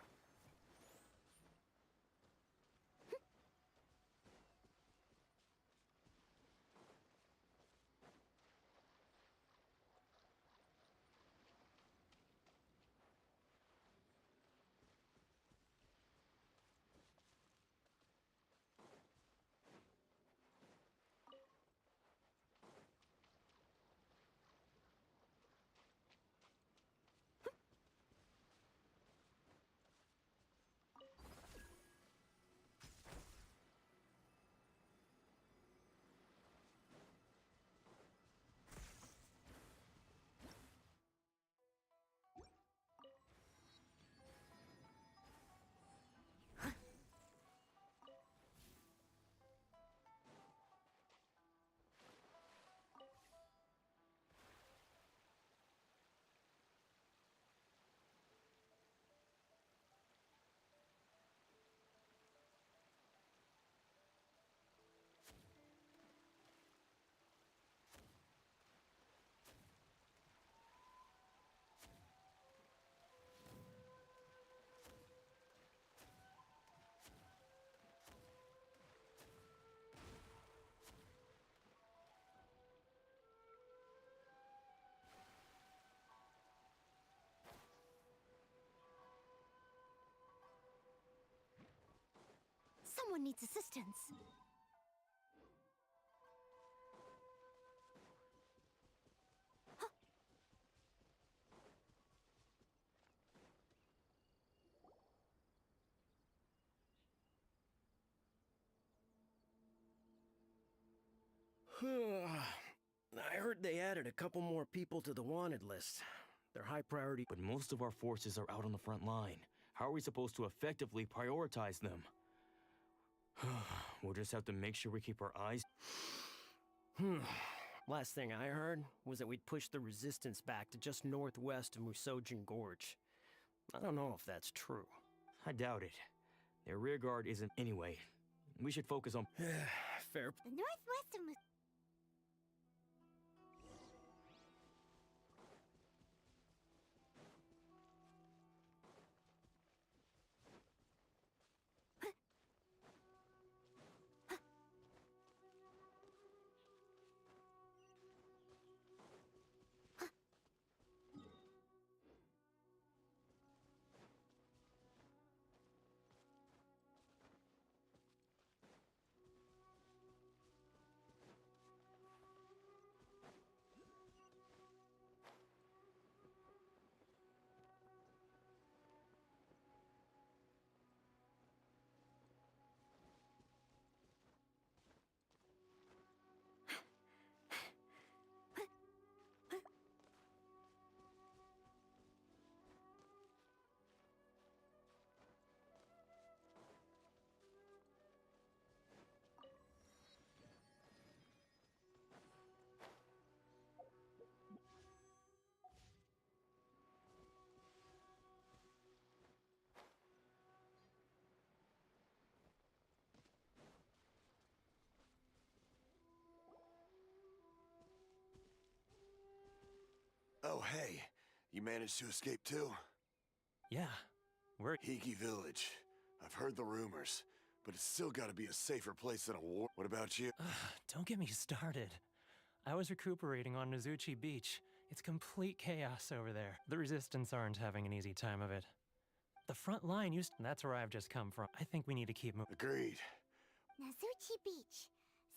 Speaker 4: anyone needs assistance.
Speaker 19: I heard they added a couple more people to the wanted list. They're high priority.
Speaker 20: But most of our forces are out on the front line. How are we supposed to effectively prioritize them? We'll just have to make sure we keep our eyes...
Speaker 19: Last thing I heard was that we'd push the resistance back to just northwest of Musojin Gorge. I don't know if that's true.
Speaker 20: I doubt it. Their rear guard isn't... Anyway, we should focus on...
Speaker 19: Fair.
Speaker 4: The northwest of
Speaker 5: Oh, hey. You managed to escape too?
Speaker 19: Yeah. Where?
Speaker 5: Hiki Village. I've heard the rumors, but it's still gotta be a safer place than a war. What about you?
Speaker 21: Don't get me started. I was recuperating on Nozuchi Beach. It's complete chaos over there. The Resistance aren't having an easy time of it. The front line used... That's where I've just come from. I think we need to keep moving.
Speaker 5: Agreed.
Speaker 4: Nazuchi Beach.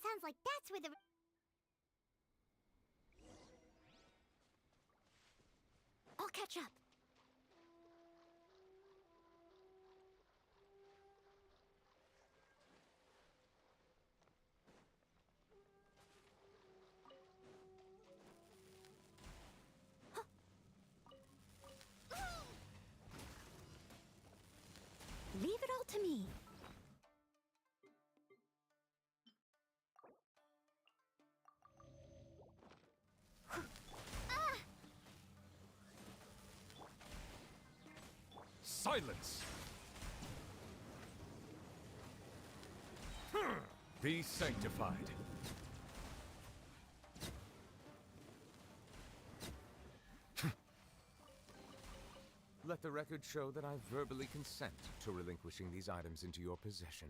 Speaker 4: Sounds like that's where the... I'll catch up.
Speaker 8: Leave it all to me.
Speaker 18: Silence! Be sanctified. Let the record show that I verbally consent to relinquishing these items into your possession.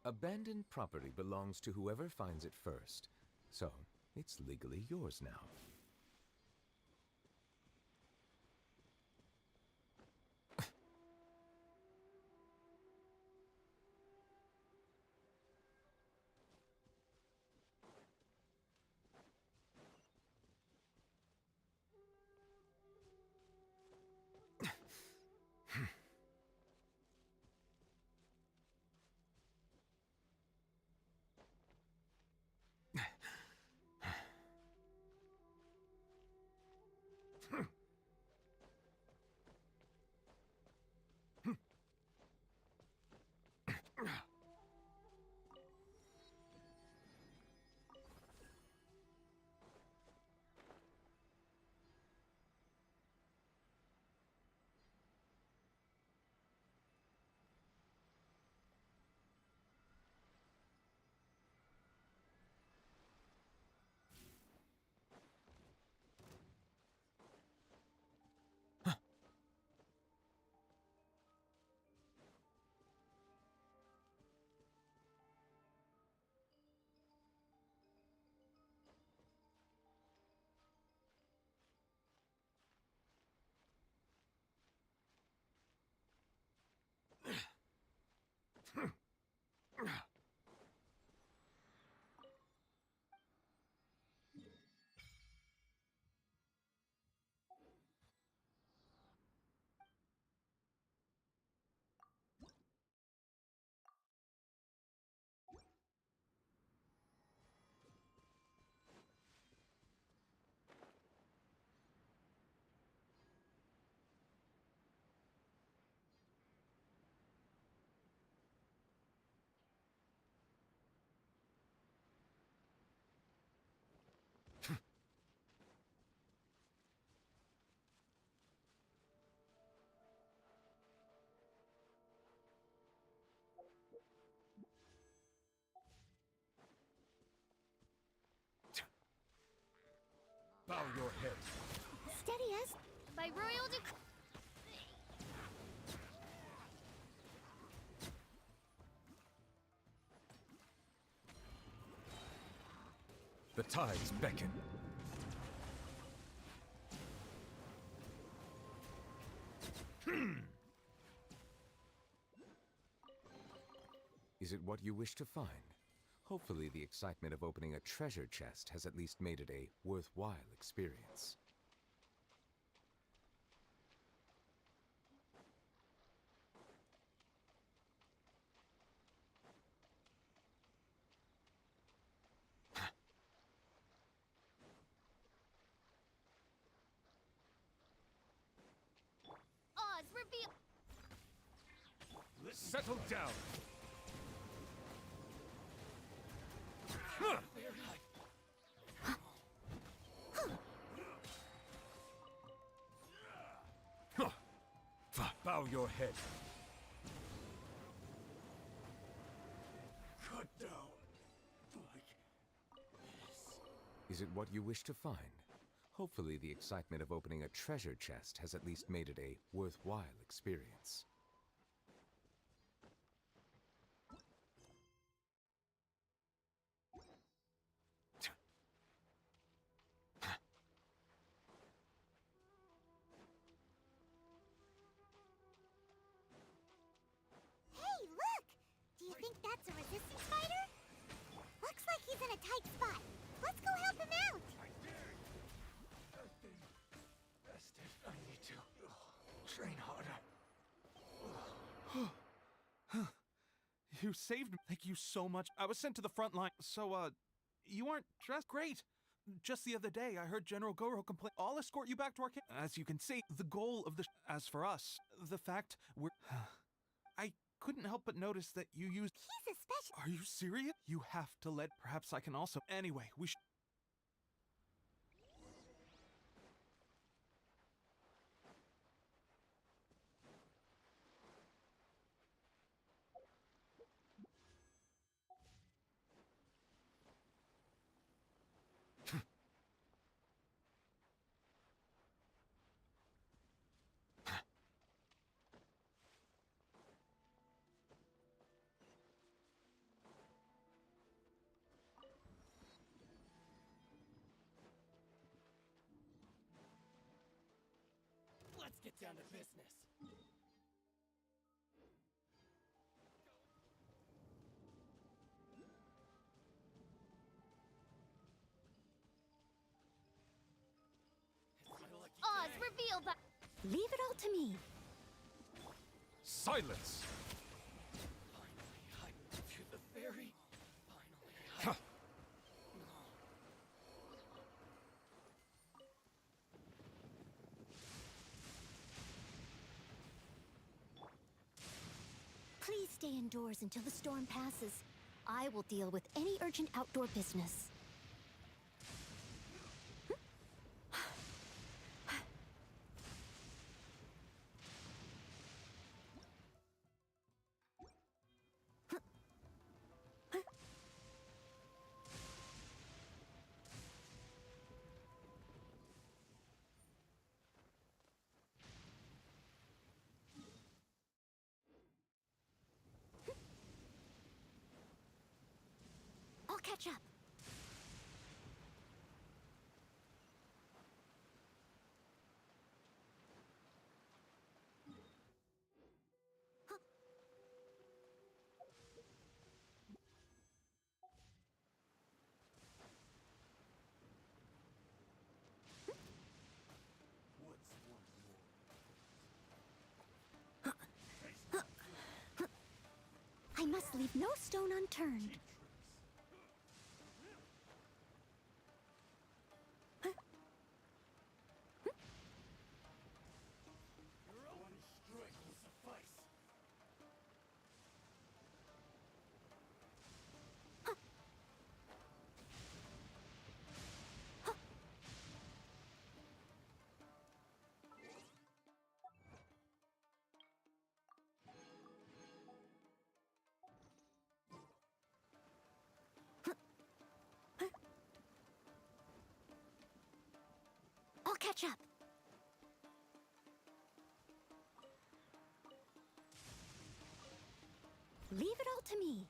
Speaker 18: Abandoned property belongs to whoever finds it first, so it's legally yours now. Bow your head.
Speaker 4: Steady as by royal decree.
Speaker 18: The tides beckon. Is it what you wish to find? Hopefully the excitement of opening a treasure chest has at least made it a worthwhile experience.
Speaker 4: Oz, reveal.
Speaker 18: Let's settle down. Bow your head.
Speaker 11: Cut down.
Speaker 18: Is it what you wish to find? Hopefully the excitement of opening a treasure chest has at least made it a worthwhile experience.
Speaker 4: Hey, look! Do you think that's a resistance fighter? Looks like he's in a tight spot. Let's go help him out!
Speaker 11: I need to train harder.
Speaker 6: You saved me. Thank you so much. I was sent to the front line, so, you aren't dressed great. Just the other day, I heard General Goro complain. I'll escort you back to our camp. As you can see, the goal of the... As for us, the fact we're... I couldn't help but notice that you used...
Speaker 4: He's a special...
Speaker 6: Are you serious? You have to let... Perhaps I can also... Anyway, we should...
Speaker 19: Let's get down to business.
Speaker 4: Oz, reveal that...
Speaker 8: Leave it all to me.
Speaker 18: Silence!
Speaker 19: To the ferry.
Speaker 3: Please stay indoors until the storm passes. I will deal with any urgent outdoor business.
Speaker 4: I'll catch up.
Speaker 17: Leave no stone unturned. I'll catch up. Leave it all to me.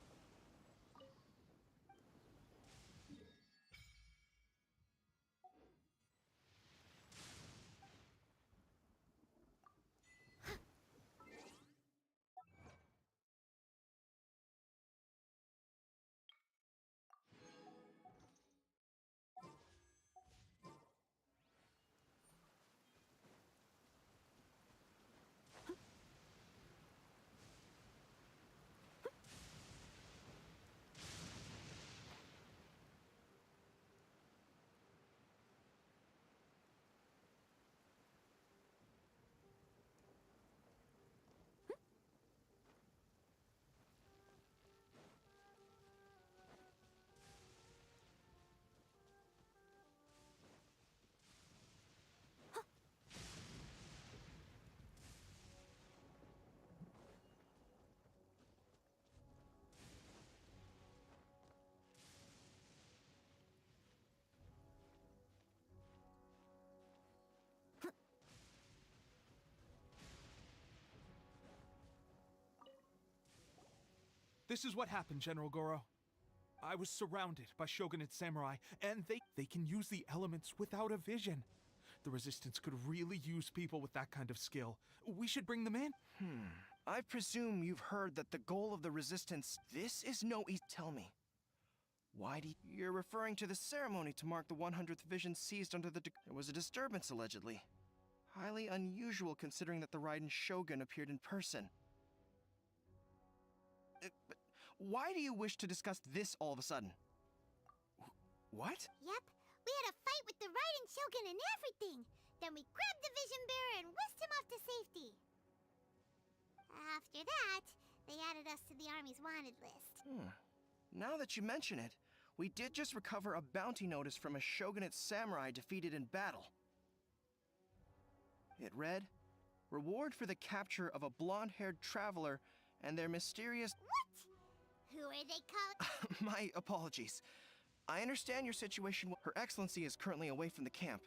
Speaker 10: This is what happened, General Goro. I was surrounded by shogunate samurai, and they can use the elements without a vision. The Resistance could really use people with that kind of skill. We should bring them in.
Speaker 22: I presume you've heard that the goal of the Resistance... This is no easy... Tell me. Why do you're referring to the ceremony to mark the 100th vision seized under the... There was a disturbance, allegedly. Highly unusual considering that the Raiden Shogun appeared in person. But why do you wish to discuss this all of a sudden? What?
Speaker 4: Yep, we had a fight with the Raiden Shogun and everything. Then we grabbed the Vision Bearer and whisked him off to safety. After that, they added us to the Army's wanted list.
Speaker 22: Now that you mention it, we did just recover a bounty notice from a shogunate samurai defeated in battle. It read, "Reward for the capture of a blonde-haired traveler and their mysterious..."
Speaker 4: What? Who are they called?
Speaker 22: My apologies. I understand your situation. Her Excellency is currently away from the camp.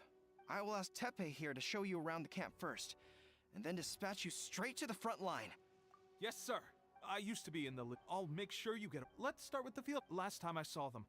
Speaker 22: I will ask Tepe here to show you around the camp first, and then dispatch you straight to the front line.
Speaker 10: Yes, sir. I used to be in the... I'll make sure you get... Let's start with the field. Last time I saw them.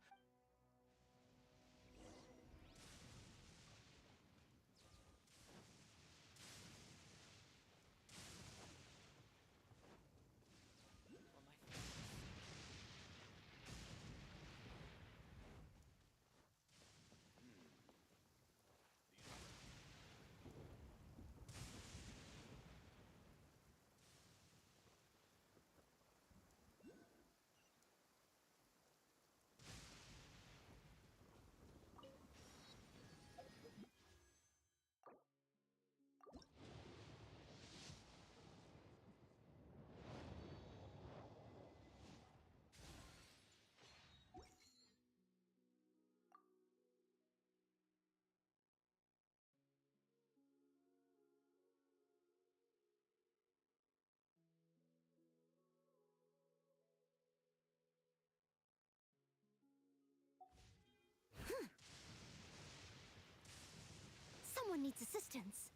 Speaker 3: Someone needs assistance.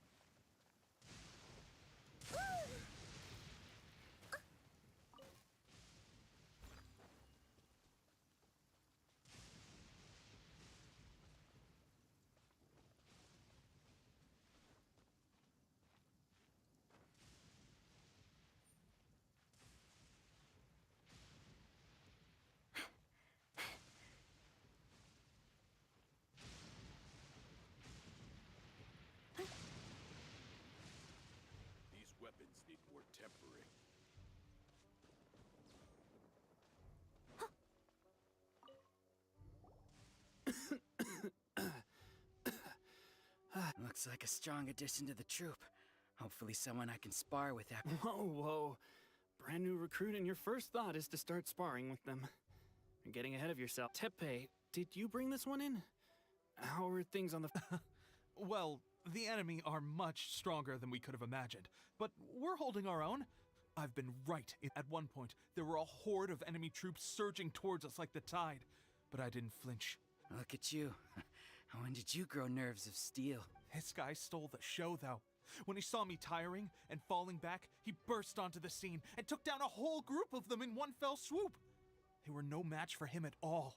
Speaker 2: These weapons need more tempering.
Speaker 15: Looks like a strong addition to the troop. Hopefully someone I can spar with after.
Speaker 6: Whoa, whoa. Brand new recruit and your first thought is to start sparring with them. You're getting ahead of yourself. Tepe, did you bring this one in? How are things on the...
Speaker 10: Well, the enemy are much stronger than we could have imagined, but we're holding our own. I've been right. At one point, there were a horde of enemy troops surging towards us like the tide, but I didn't flinch.
Speaker 15: Look at you. When did you grow nerves of steel?
Speaker 10: This guy stole the show, though. When he saw me tiring and falling back, he burst onto the scene and took down a whole group of them in one fell swoop. They were no match for him at all.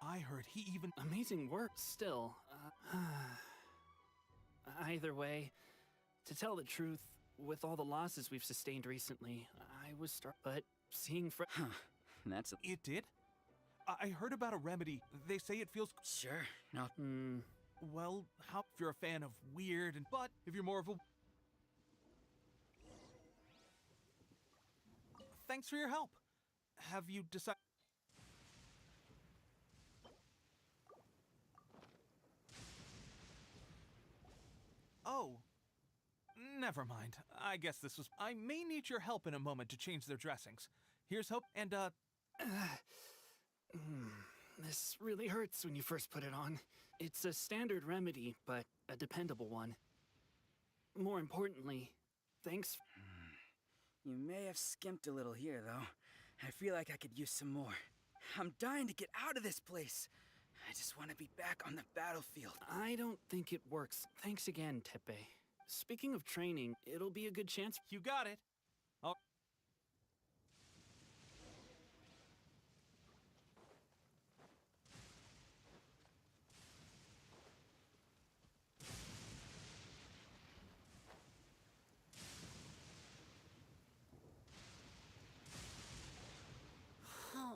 Speaker 10: I heard he even...
Speaker 6: Amazing work, still. Either way, to tell the truth, with all the losses we've sustained recently, I was but seeing
Speaker 15: That's
Speaker 10: It did? I heard about a remedy. They say it feels...
Speaker 15: Sure, no.
Speaker 10: Well, how if you're a fan of weird and... But if you're more of a... Thanks for your help. Have you decided... Oh. Never mind. I guess this was... I may need your help in a moment to change their dressings. Here's hope, and,
Speaker 6: This really hurts when you first put it on. It's a standard remedy, but a dependable one. More importantly, thanks.
Speaker 15: You may have skimped a little here, though. I feel like I could use some more. I'm dying to get out of this place. I just want to be back on the battlefield.
Speaker 6: I don't think it works. Thanks again, Tepe. Speaking of training, it'll be a good chance.
Speaker 10: You got it. Oh.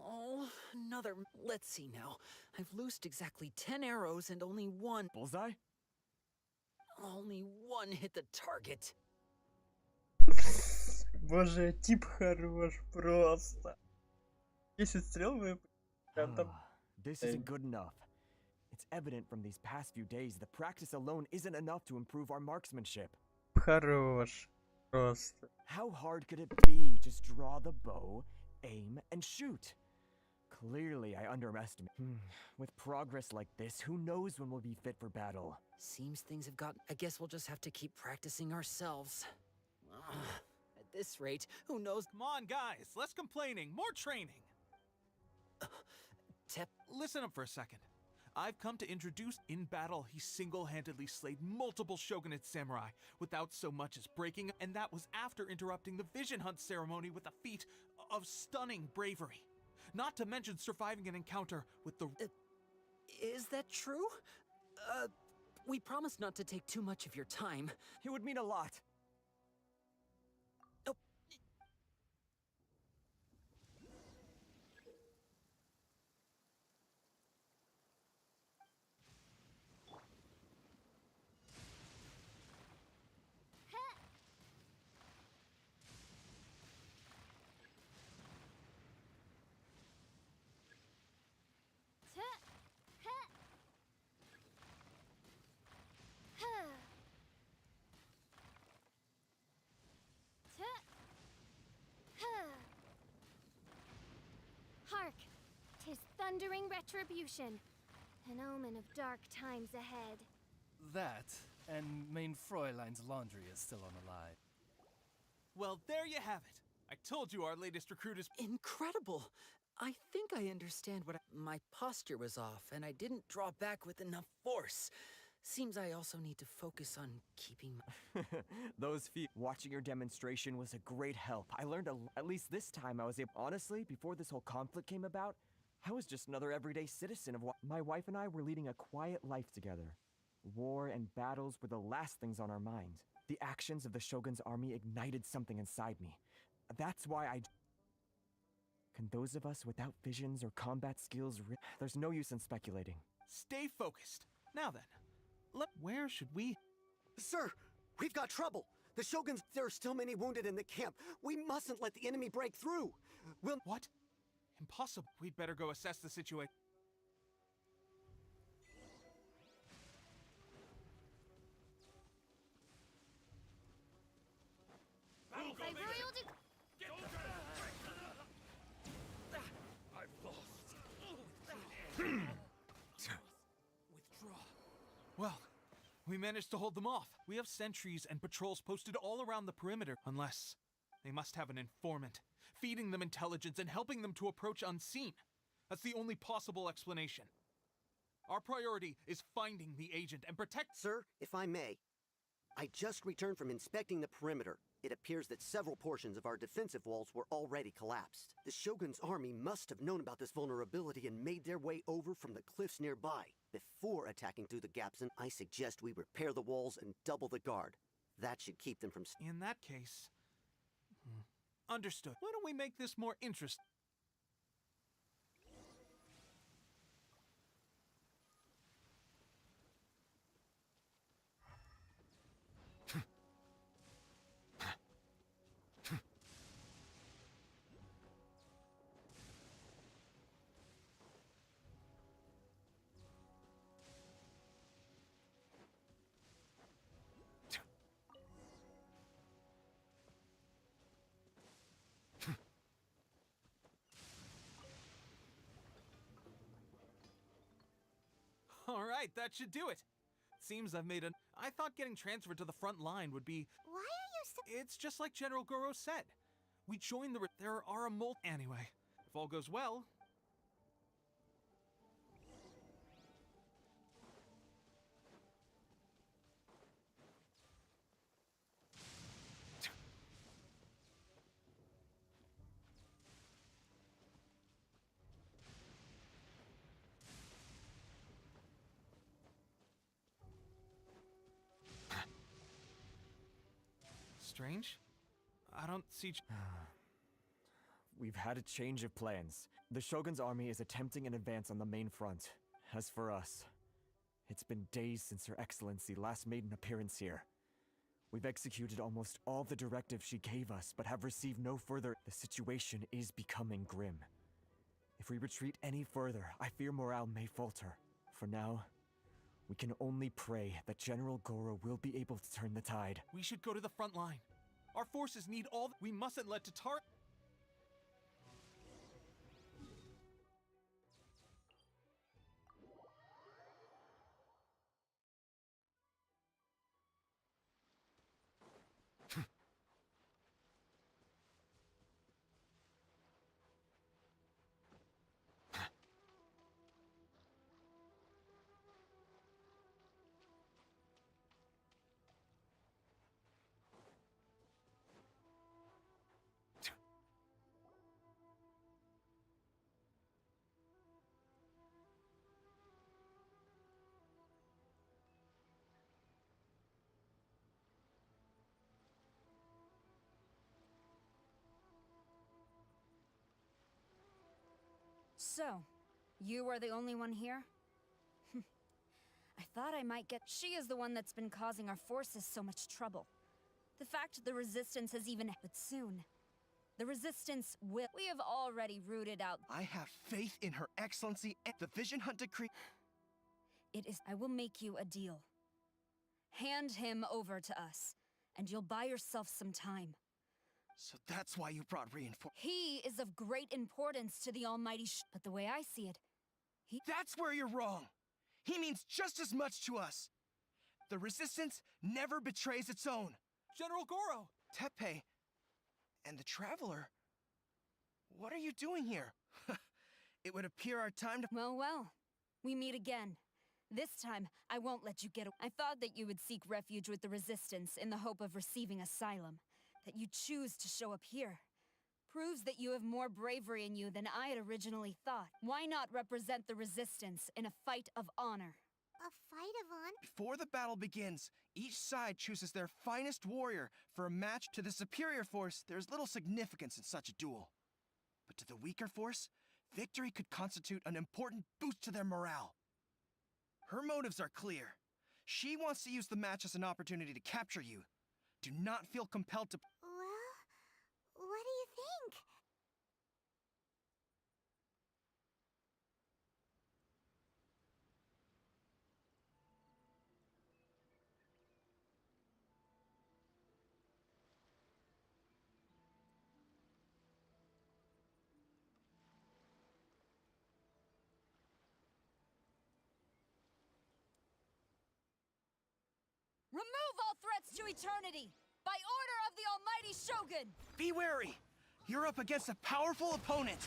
Speaker 13: Oh, another... Let's see now. I've loosed exactly 10 arrows and only one...
Speaker 9: Bullseye?
Speaker 13: Only one hit the target.
Speaker 1: Боже, тип хорош просто. 10 стрел вы...
Speaker 14: This isn't good enough. It's evident from these past few days that practice alone isn't enough to improve our marksmanship.
Speaker 1: Хорош. Просто.
Speaker 14: How hard could it be? Just draw the bow, aim, and shoot. Clearly, I underestimate. With progress like this, who knows when we'll be fit for battle?
Speaker 13: Seems things have gotten... I guess we'll just have to keep practicing ourselves. At this rate, who knows...
Speaker 10: Come on, guys. Less complaining. More training. Listen up for a second. I've come to introduce... In battle, he single-handedly slayed multiple shogunate samurai without so much as breaking... And that was after interrupting the vision hunt ceremony with a feat of stunning bravery. Not to mention surviving an encounter with the...
Speaker 13: Is that true? We promised not to take too much of your time.
Speaker 14: It would mean a lot.
Speaker 13: Oh.
Speaker 4: Hark! 'Tis thundering retribution, an omen of dark times ahead.
Speaker 23: That, and main Fräulein's laundry is still on the line.
Speaker 10: Well, there you have it. I told you our latest recruit is...
Speaker 13: Incredible! I think I understand what my posture was off, and I didn't draw back with enough force. Seems I also need to focus on keeping
Speaker 14: Those feet. Watching your demonstration was a great help. I learned at least this time I was able... Honestly, before this whole conflict came about, I was just another everyday citizen of what... My wife and I were leading a quiet life together. War and battles were the last things on our mind. The actions of the Shogun's army ignited something inside me. That's why I... Can those of us without visions or combat skills... There's no use in speculating.
Speaker 10: Stay focused. Now then, where should we...
Speaker 24: Sir, we've got trouble. The Shogun's... There are still many wounded in the camp. We mustn't let the enemy break through. We'll...
Speaker 10: What? Impossible. We'd better go assess the situation. We managed to hold them off. We have sentries and patrols posted all around the perimeter, unless they must have an informant, feeding them intelligence and helping them to approach unseen. That's the only possible explanation. Our priority is finding the agent and protect—
Speaker 24: Sir, if I may, I just returned from inspecting the perimeter. It appears that several portions of our defensive walls were already collapsed. The Shogun's army must have known about this vulnerability and made their way over from the cliffs nearby. Before attacking through the gaps, and I suggest we repair the walls and double the guard. That should keep them from—
Speaker 10: In that case— Understood. Why don't we make this more interesting? Alright, that should do it. Seems I've made I thought getting transferred to the front line would be—
Speaker 4: Why are you so—
Speaker 10: It's just like General Goro said. We joined there are a Anyway, if all goes well— Strange? I don't see—
Speaker 14: We've had a change of plans. The Shogun's army is attempting an advance on the main front. As for us, it's been days since Her Excellency last made an appearance here. We've executed almost all the directives she gave us, but have received no further— The situation is becoming grim. If we retreat any further, I fear morale may falter. For now, we can only pray that General Goro will be able to turn the tide.
Speaker 10: We should go to the front line. Our forces need all— We mustn't let Tatar—
Speaker 7: So, you are the only one here? I thought I might get— She is the one that's been causing our forces so much trouble. The fact the Resistance has even— But soon, the Resistance will— We have already rooted out—
Speaker 22: I have faith in Her Excellency and the Vision Hunt decree.
Speaker 7: It is— I will make you a deal. Hand him over to us, and you'll buy yourself some time.
Speaker 22: So that's why you brought reinforcements.
Speaker 7: He is of great importance to the Almighty But the way I see it,
Speaker 22: That's where you're wrong! He means just as much to us! The Resistance never betrays its own!
Speaker 10: General Goro!
Speaker 22: Tepe and the Traveler? What are you doing here? It would appear our time to—
Speaker 7: Well, we meet again. This time, I won't let you get away. I thought that you would seek refuge with the Resistance in the hope of receiving asylum. That you choose to show up here proves that you have more bravery in you than I had originally thought. Why not represent the Resistance in a fight of honor?
Speaker 4: A fight of honor?
Speaker 22: Before the battle begins, each side chooses their finest warrior for a match. To the superior force, there's little significance in such a duel. But to the weaker force, victory could constitute an important boost to their morale. Her motives are clear. She wants to use the match as an opportunity to capture you. Do not feel compelled to—
Speaker 4: Well, what do you think?
Speaker 7: Remove all threats to eternity! By order of the Almighty Shogun!
Speaker 22: Be wary! You're up against a powerful opponent!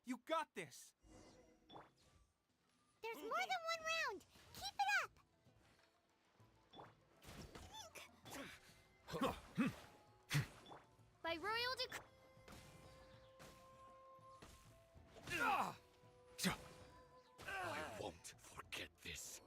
Speaker 10: You got this!
Speaker 4: There's more than one round! Keep it up!
Speaker 3: By royal decree.
Speaker 12: I won't forget this.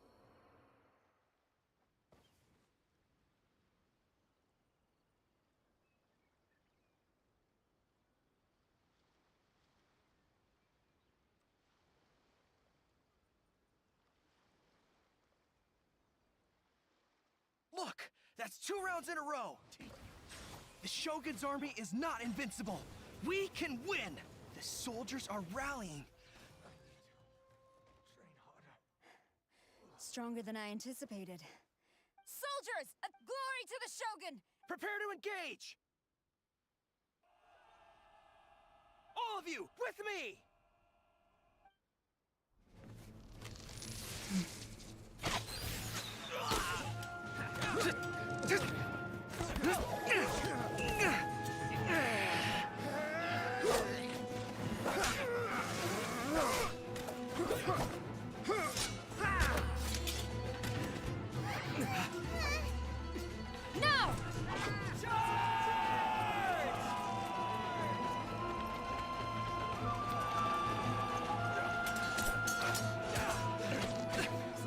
Speaker 22: Look! That's 2 rounds in a row! The Shogun's army is not invincible! We can win! The soldiers are rallying!
Speaker 7: Stronger than I anticipated. Soldiers! A glory to the Shogun!
Speaker 22: Prepare to engage! All of you, with me!
Speaker 7: Now!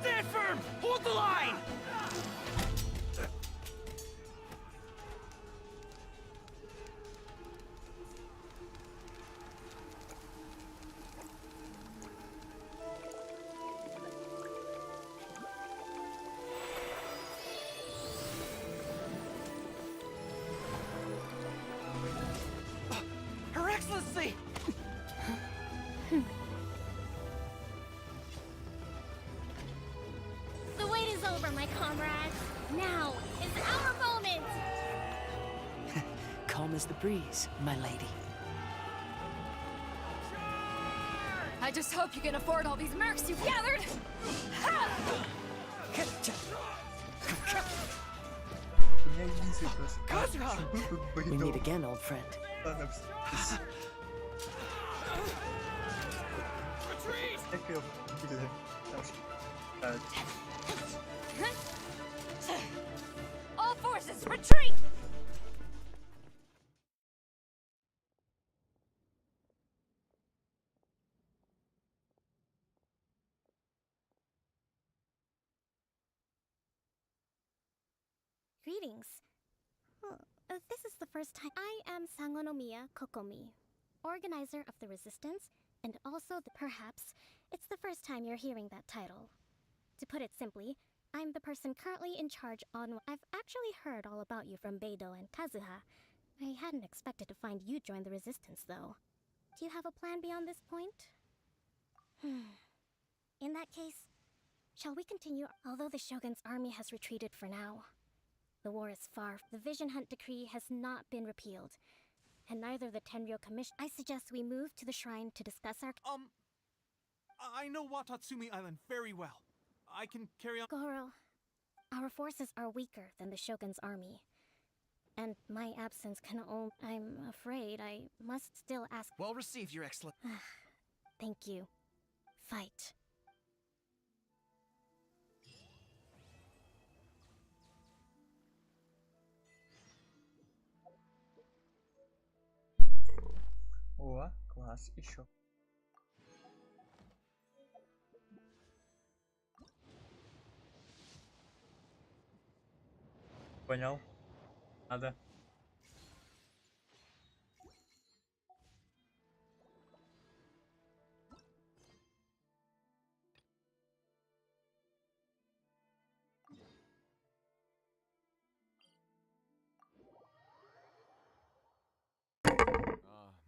Speaker 22: Stand firm! Hold the line! Her Excellency!
Speaker 3: The wait is over, my comrades. Now is our moment.
Speaker 13: Calm as the breeze, my lady.
Speaker 7: I just hope you can afford all these mercs you've gathered! Ha!
Speaker 13: We meet again, old friend.
Speaker 7: All forces, retreat!
Speaker 3: Greetings. This is the first time. I am Sangonomiya Kokomi, organizer of the Resistance, and also perhaps it's the first time you're hearing that title. To put it simply, I'm the person currently in charge on. I've actually heard all about you from Beidou and Kazuha. I hadn't expected to find you join the Resistance, though. Do you have a plan beyond this point? In that case, shall we continue? Although the Shogun's army has retreated for now, the war is far. The Vision Hunt Decree has not been repealed, and neither the Tenryo Commission. I suggest we move to the shrine to discuss our.
Speaker 10: I know Watatsumi Island very well. I can carry on.
Speaker 3: Goro, our forces are weaker than the Shogun's army, and my absence can only. I'm afraid I must still ask.
Speaker 22: Well received, Your Excellency.
Speaker 3: Thank you. Fight.
Speaker 1: О, класс, еще. Понял. Надо.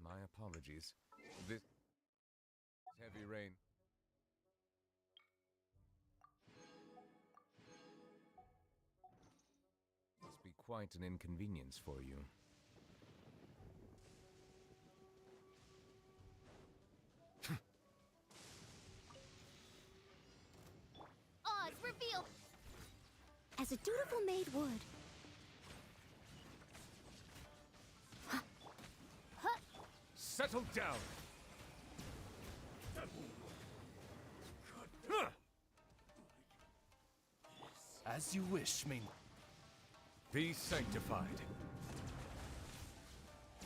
Speaker 18: My apologies. This heavy rain. quite an inconvenience for you.
Speaker 4: Oz, reveal.
Speaker 17: As a dutiful maid would.
Speaker 12: Settle down.
Speaker 23: As you wish, main.
Speaker 12: Be sanctified.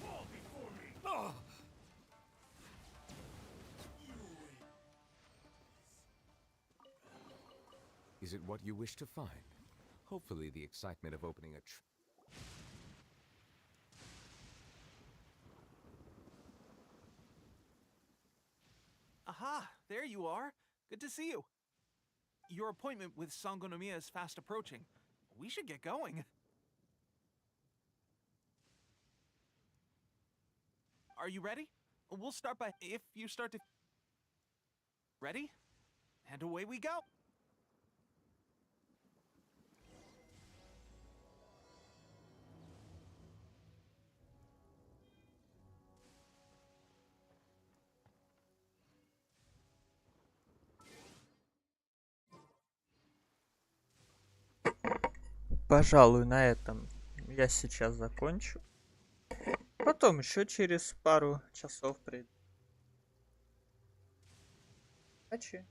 Speaker 12: Fall before me.
Speaker 18: Is it what you wish to find? Hopefully the excitement of opening a
Speaker 10: Aha! There you are! Good to see you! Your appointment with Sangonomiya is fast approaching. We should get going. Are you ready? We'll start by if you start to... Ready? And away we go!
Speaker 1: Пожалуй, на этом я сейчас закончу. Потом еще через пару часов приду. Удачи.